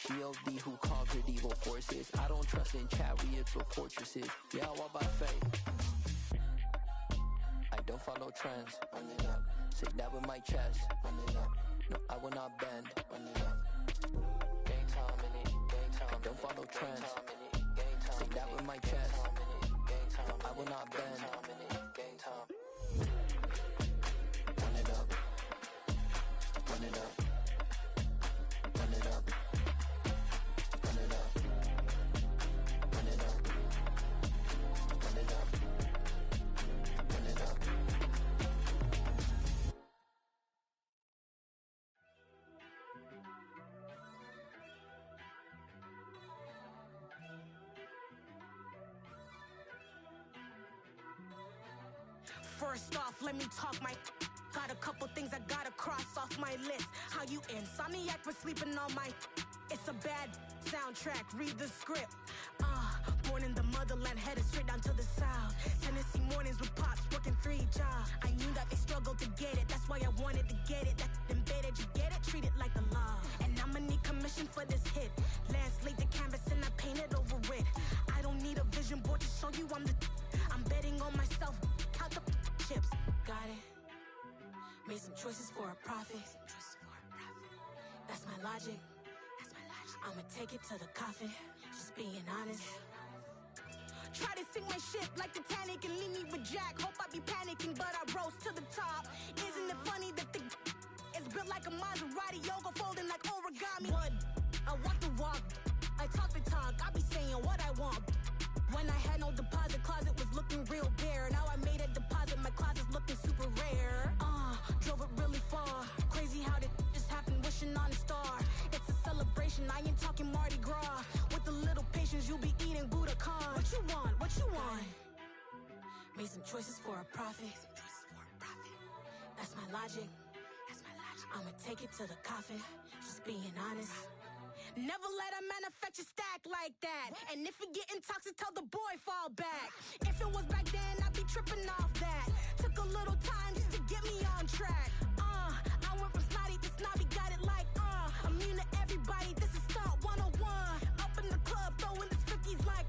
G.O.D. who conquered evil forces. I don't trust in chariots or fortresses. Yeah, I walk by faith. I don't follow trends. Run it up. Say that with my chest. Run it up. No, I will not bend. Run it up. Game time in it. Game time. I don't follow trends. Say that with my chest. No, I will not bend. Game time. Run it up. Run it up. Run it up. Run it up. Run it up. Run it up. Run it up. First off, let me talk my. Got a couple things I gotta cross off my list. How you insomniac for sleeping on my. It's a bad soundtrack, read the script. Born in the motherland, headed straight down to the south. Tennessee mornings with pops, working 3 jobs. I knew that they struggled to get it, that's why I wanted to get it. That embedded, you get it, treat it like the law. And I'ma need commission for this hit. Lance laid the canvas and I painted over it. I don't need a vision board to show you I'm the. I'm betting on myself, count the chips. Got it. Made some choices for a profit. That's my logic. I'ma take it to the coffin. Just being honest. Try to sink my ship like Titanic and leave me with Jack. Hope I be panicking, but I rose to the top. Isn't it funny that the is built like a Maserati, yoga folding like origami? What? I walk the walk, I talk the talk. I be saying what I want. When I had no deposit, closet was looking real bare. Now I made a deposit, my closet's looking super rare. Drove it really far. Crazy how did just happen, wishing on a star. It's a celebration, I ain't talking Mardi Gras. With a little patience, you'll be eating Budokan. What you want? What you want? Made some choices for a profit. That's my logic. I'ma take it to the coffin. Just being honest. Never let a manufacture stack like that. And if it getting toxic, tell the boy fall back. If it was back then, I'd be tripping off that. Took a little time just to get me on track. I went from snotty to snobby, got it like immune to everybody, this is stunt 101. Up in the club, throwing the 50s like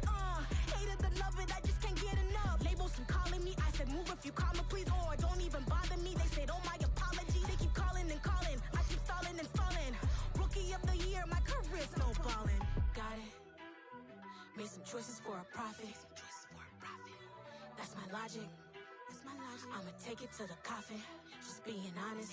hate it or love it, I just can't get enough. Labels keep calling me, I said move if you call me please, or don't even bother me. They said oh my apologies, they keep calling and calling. I keep stalling and stalling. Rookie of the year, my career snowballing. Got it. Made some choices for a profit. That's my logic. That's my logic. I'ma take it to the coffin. Just being honest.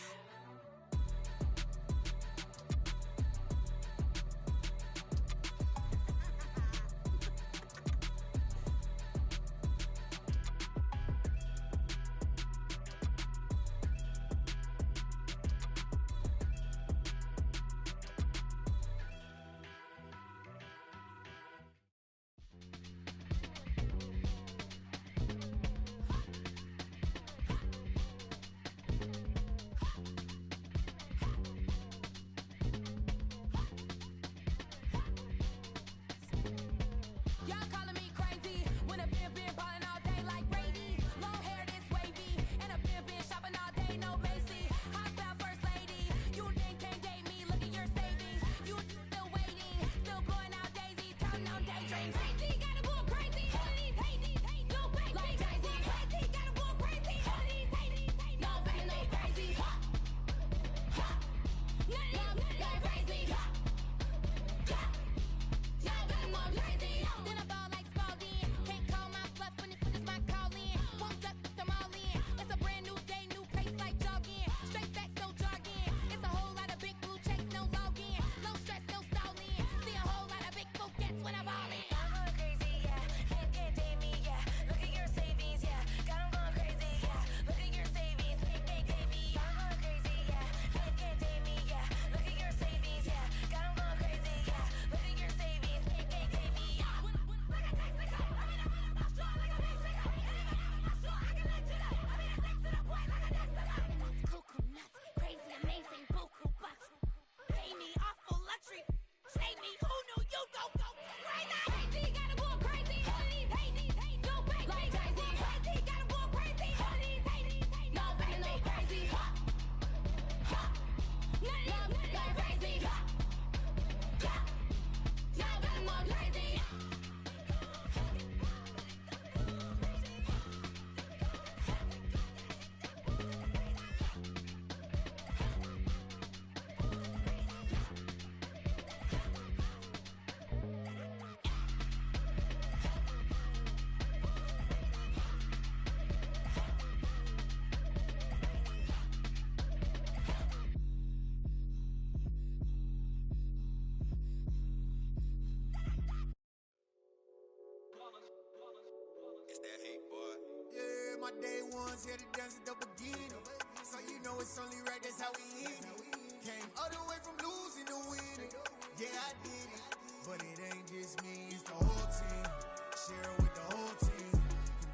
My day ones here to dance at the beginning. So you know it's only right, that's how we end it. Came all the way from losing to winning. Yeah, I did it. But it ain't just me, it's the whole team. Share it with the whole team.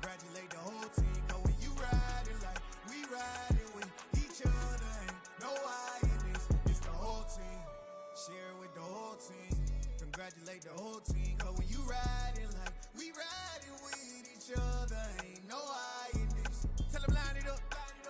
Congratulate the whole team. Cause when you riding like we riding with each other, ain't no I in this. It's the whole team. Share it with the whole team. Congratulate the whole team. Cause when you riding like we riding with each other, ain't no I. Tell them line it up,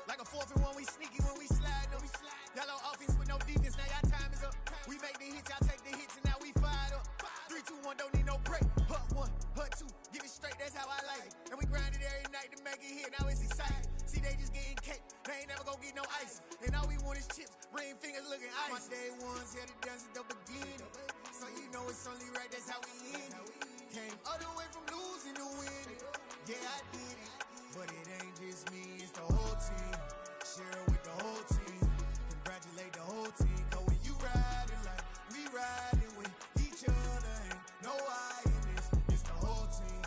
like a 4th and 1, we sneaky when we slide up. Yellow offense with no defense, now y'all time is up. We make the hits, y'all take the hits, and now we fired up. 3, 2, 1, don't need no break. Hut 1, hut 2, give it straight, that's how I like it. And we grind it every night to make it hit, now it's exciting. See, they just getting cake, they ain't never gonna get no ice. And all we want is chips, ring fingers looking ice. My day ones here to dance at the beginning. So you know it's only right, that's how we end it. Came all the way from losing to winning. Yeah, I did it. But it ain't just me, it's the whole team. Share it with the whole team. Congratulate the whole team. Cause when you riding like we riding with each other, ain't no I in this. It's the whole team.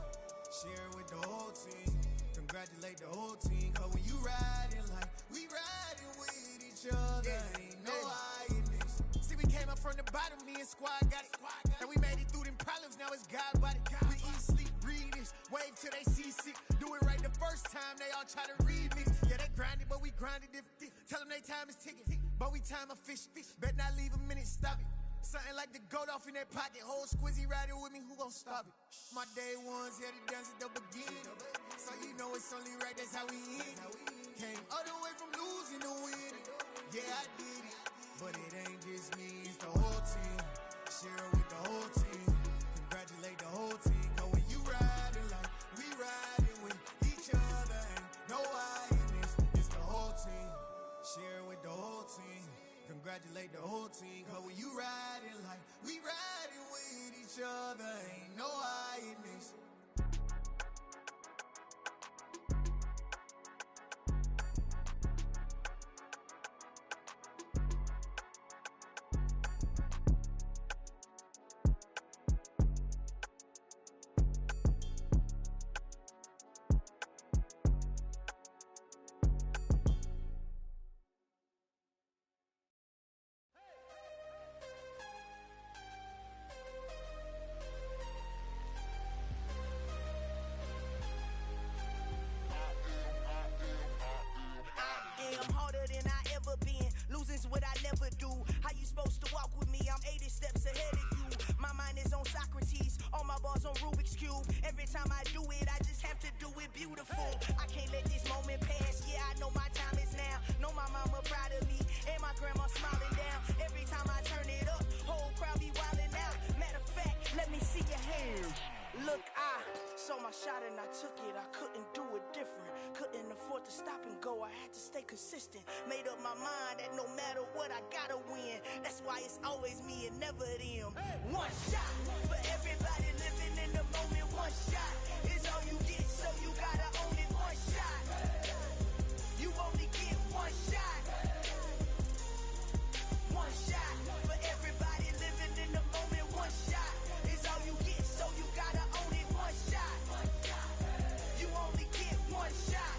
Share it with the whole team. Congratulate the whole team. Cause when you riding like we riding with each other, ain't no I in this. See, we came up from the bottom, me and squad got it. And we made it through them problems, now it's God body. We eat, sleep, breathe this. Wave till they see sick. Do it right the first time, they all try to remix. Yeah, they grinded, but we grinded different. Tell them they time is ticking, but we time efficient. Bet not leave a minute, stop it. Something like the goat off in that pocket. Whole squizzy riding with me, who gon' stop it? My day ones here to dance at the beginning. So you know it's only right, that's how we end it. Came all the way from losing to winning. Yeah, I did it. But it ain't just me, it's the whole team. Share it with the whole team. Congratulate the whole team. Cause when you riding like we riding with each other, ain't no I in this. It's the whole team. Share it with the whole team. Congratulate the whole team. Cause when you riding like we riding with each other, ain't no I in this. I ever been. Losing's what I never do. How you supposed to walk with me? I'm 80 steps ahead of you. My mind is on Socrates, all my bars on Rubik's Cube. Every time I do it, I just have to do it beautiful. I can't let this moment pass. Yeah, I know my time is now. Know my mama proud of me, and my grandma smiling down. Every time I turn it up, whole crowd be wildin' out. Matter of fact, let me see your hands. Look, I saw my shot and I took it. I couldn't do it different. Couldn't afford to stop and go. I had to stay consistent. Made up my mind that no matter what, I gotta win. That's why it's always me and never them. One shot for everybody living in the moment. One shot is all you get, so you gotta own it. One shot. You only get one shot. One shot for everybody living in the moment. One shot is all you get, so you gotta own it. One shot. You only get one shot.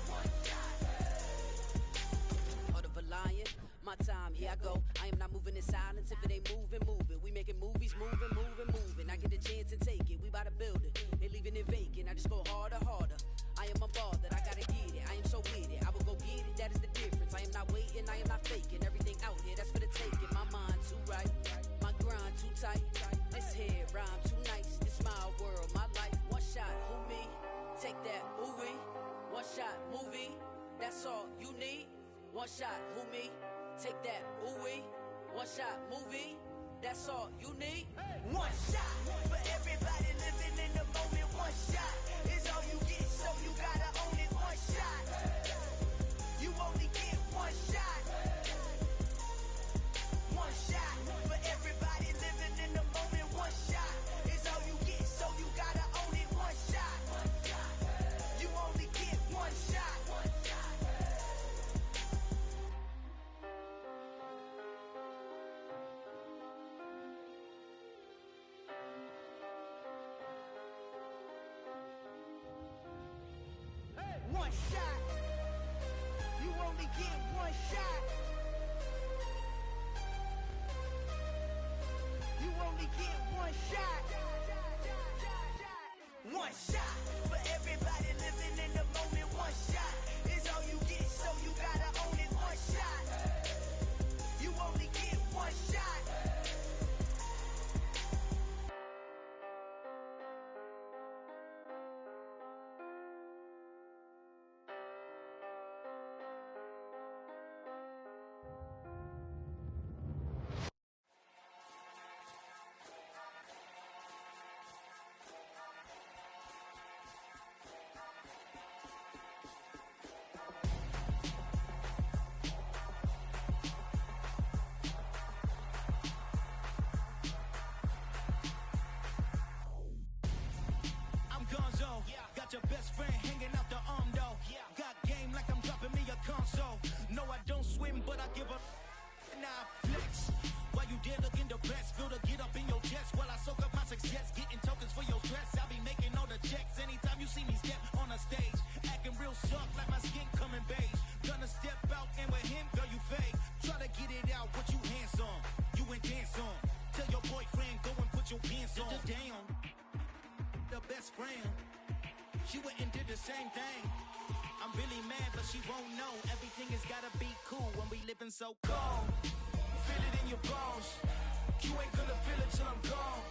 Heart of a lion, my time, here I go. I am not moving in silence. If it ain't moving, move it. We making movies, moving, moving, moving. I get a chance and take it. We bout to build it. Ain't leaving it vacant. I just go harder, harder. I am a ball that I gotta get it. I am so with it. I will go get it. That is the difference. I am not waiting. I am not faking. Everything out here, that's for the taking. My mind too right. My grind too tight. This head rhyme too nice. This my world, my life. One shot, who me? Take that, ooh we. One shot, movie. That's all you need. One shot, who me? Take that, ooh we. One shot, movie. That's all you need. One shot for everybody living in the moment. One shot is all you get, so you gotta own it. One shot. You only get one shot. One shot for everybody living in the moment. One shot is all you get, so you gotta own it. One shot. You only get one shot. One shot. You only get one shot. You only get one shot. One shot for everybody living in the moment. One shot is all you get, so you gotta own it. One shot. You only get one shot. Got your best friend hanging out the arm though. Got game like I'm dropping me a console. No, I don't swim, but I give a and I flex. While you there looking the best, feel to get up in your chest while I soak up my success, getting tokens for your stress. I'll be making all the checks anytime you see me step on a stage, acting real soft like my skin coming beige. Gonna step out and with him, girl, you fake. Try to get it out, what you hands on, you ain't dance on. Tell your boyfriend go and put your pants on. Down, the best friend. She went and did the same thing. I'm really mad, but she won't know. Everything has gotta be cool when we living so cold. Feel it in your bones. You ain't gonna feel it till I'm gone.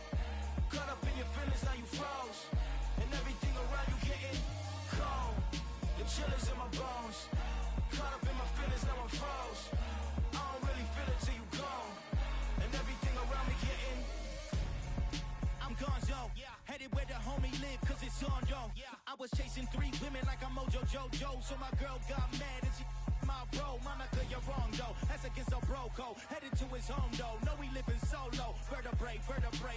Caught up in your feelings, now you froze. And everything around you getting cold. The chill is in my bones. Caught up in my feelings, now I'm froze. I don't really feel it till you gone. And everything around me getting I'm gonzo. Headed where the homie live, cause it's on, yo. I was chasing 3 women like I'm Mojo Jojo, so my girl got mad and she my bro. Monica, you're wrong, though. That's against a bro code. Headed to his home, though. No, we living solo. Vertebrae,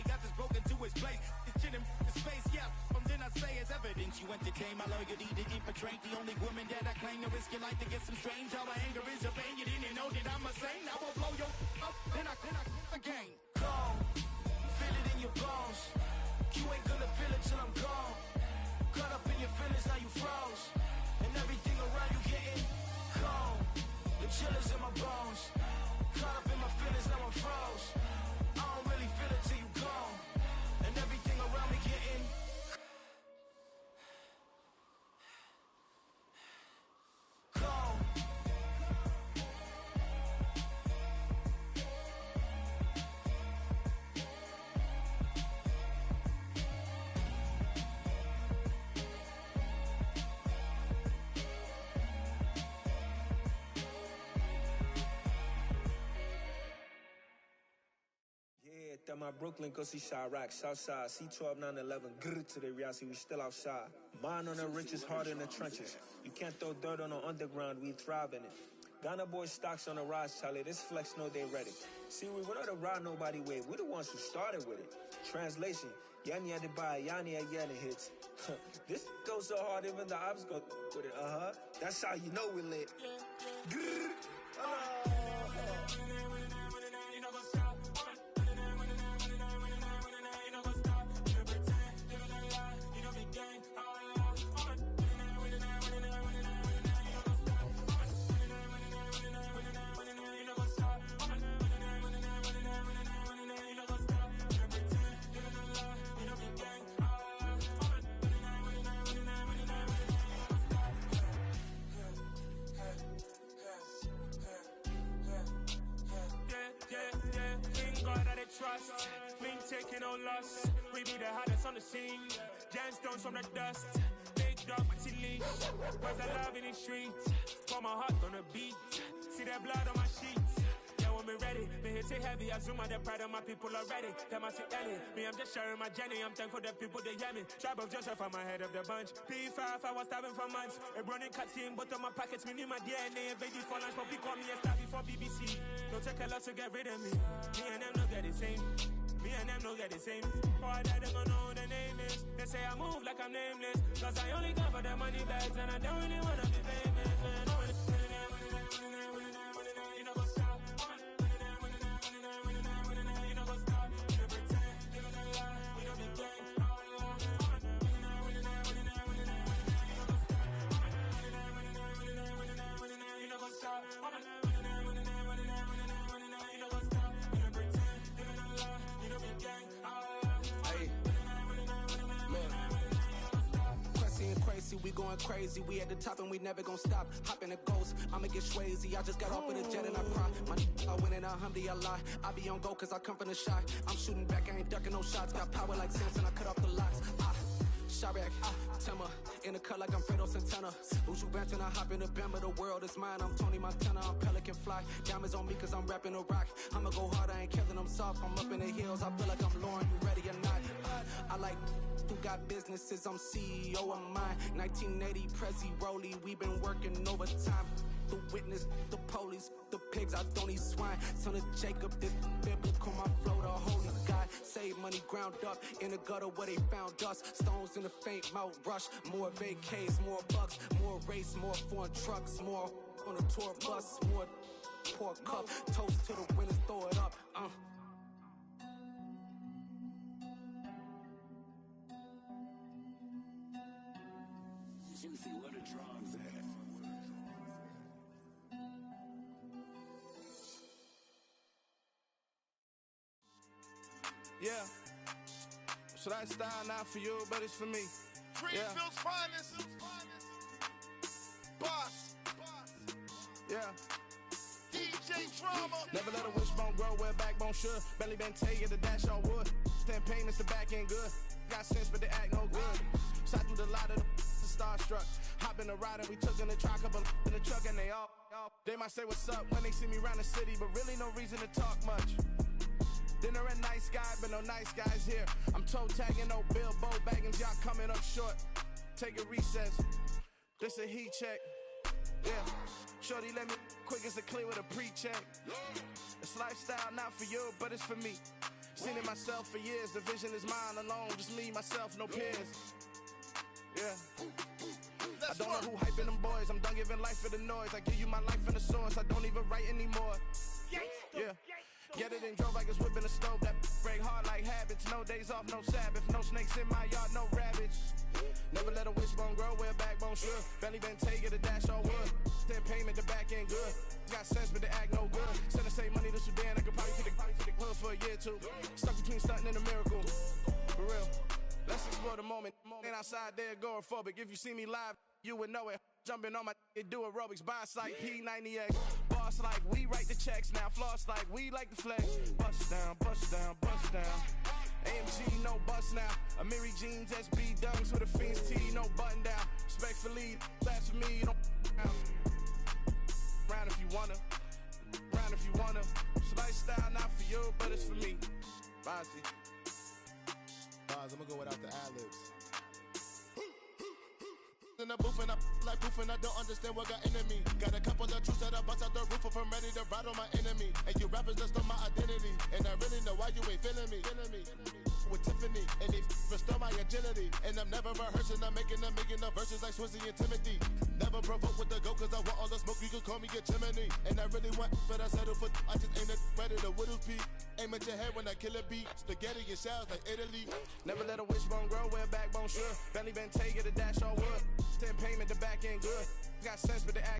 got this broken to his place. It's chilling his face, yeah. Then I say it's evidence you entertain my loyalty to infiltrate. The only woman that I claim to risk your life to get some strange. How my anger is a pain. You didn't know that I'm a saint. I will blow your up, then I again. Gone. Feel it in your bones. You ain't gonna feel it till I'm gone. Caught up in your feelings, now you froze. And everything around you getting cold. The chill is in my bones. Caught up in my feelings, now I'm froze. I don't really feel it till you gone. And everything around me getting cold. at my Brooklyn, go see Chirac, Southside, C12, 911, grrr to the Riasi, we still outside. Mine on the riches, hard in the trenches. You can't throw dirt on the underground, we thrive in it. Ghana boys stocks on the rise, Charlie, this flex know they ready. See, we not to ride nobody way, we the ones who started with it. Translation, Yanni had to buy, Yanni had Yanni hits. This goes so hard, even the ops go with it, That's how you know we lit. Grrr. Trust, we ain't taking no loss. We be the hottest on the scene. Gemstones from the dust. Big dog with your leash. Where's the love in the streets? Pour my heart on the beat. See that blood on my sheets. Yeah, when we ready, me hit it heavy. I zoom out the pride of my people already. Them I see Ellie. Me, I'm just sharing my journey. I'm thankful that people they hear me. Tribe of Joseph, I'm ahead of the bunch. P5, I was starving for months. A running cutscene, but on my pockets, me need my DNA. Baby for lunch, but we call me a star before BBC. Don't take a lot to get rid of me. Me and them no get the same. Me and them no get the same. Boy, that they gonna know who the name is. They say I move like I'm nameless. Cause I only come for the money bags and I don't really wanna be famous, man. You know go stop. You know go stop. You pretend. You know the lie. You know the game. You know go stop. We going crazy, we at the top and we never gonna stop. Hop in a ghost, I'ma get swayzy. I just got off with a jet and I cry. My I win in a Humvee, I lie. I be on go cause I come from the shot. I'm shooting back, I ain't ducking no shots. Got power like Samson, I cut off the locks. Chirac, Timmer, in the cut like I'm Fredo Santana. Uju Banton, I hop in the Bama, the world is mine. I'm Tony Montana, I'm Pelican Fly. Diamonds on me cause I'm rapping a rock. I'ma go hard, I ain't killing them soft. I'm up in the hills, I feel like I'm Lauren, you ready or not? I like who got businesses, I'm CEO of mine. 1980, Prezi Rolly, we been working overtime. The witness, the police, the pigs, I don't eat swine. Son of Jacob, this biblical, my flow, the holy God. Save money ground up in the gutter where they found dust. Stones in the faint mouth rush. More vacays, more bucks, more race, more foreign trucks, more on a tour bus, more pour cup. Toast to the winners, throw it up. Juicy, what a drums at. Yeah. So that style not for you, but it's for me. Greenfield's finest. Boss. Yeah. DJ Drama. Never let a wishbone grow where a backbone should. Belly been take it to dash on wood. 10 payments, the back end good. Got sense, but they act no good. Shot through the lot of the starstruck. Hop in the ride and we took in the truck, couple in the truck and they all. They might say what's up when they see me round the city, but really no reason to talk much. Dinner a nice guy, but no nice guys here. I'm toe tagging, no Bilbo Baggins, y'all coming up short. Take a recess, this a heat check. Yeah, shorty let me quick as a clear with a pre-check. It's lifestyle not for you, but it's for me. Seen it myself for years, the vision is mine alone. Just me, myself, no peers. Yeah. I don't know who hyping them boys. I'm done giving life for the noise. I give you my life in the source. I don't even write anymore. Yeah. Get it and drove like it's whipping a stove. That break hard like habits. No days off, no Sabbath. No snakes in my yard, no rabbits. Never let a wishbone grow where a backbone should. Belly been take it, a dash on wood. 10 payment, the back end good. Got sense, but they act no good. Send the same money to Sudan. I could probably take the hood for a year or two. Stuck between stunting and a miracle. For real. Let's explore the moment. Ain't outside there agoraphobic. If you see me live, you would know it. Jumping on my do aerobics, buy like P90X. Boss like we write the checks now. Floss like we like the flex. Bust down, bust down, bust down. AMG, no bust now. Amiri jeans, SB dunks with a Fiends T, no button down. Respectfully, that's for me, don't round if you wanna. Round if you wanna. It's lifestyle not for you, but it's for me. Bossy. Bars, I'ma go without the ad-libs. In the booth and I like proof and I don't understand what got into me. Got a couple of truths that I bust out the roof if I'm ready to ride on my enemy. And you rappers just on my identity. And I really know why you ain't feeling me. With Tiffany and they restore my agility. And I'm never rehearsing, I'm making a million of verses like Swizzy and Timothy. Never provoke with the go cause I want all the smoke, you can call me a chimney. And I really want, but I settle for I just ain't ready to whittles peak. Aim at your head when I kill a beat. Spaghetti and shells like Italy. Never let a wishbone grow where backbone should. Belly been take it a dash all wood. 10 payment, the back end good. Got sense, but the act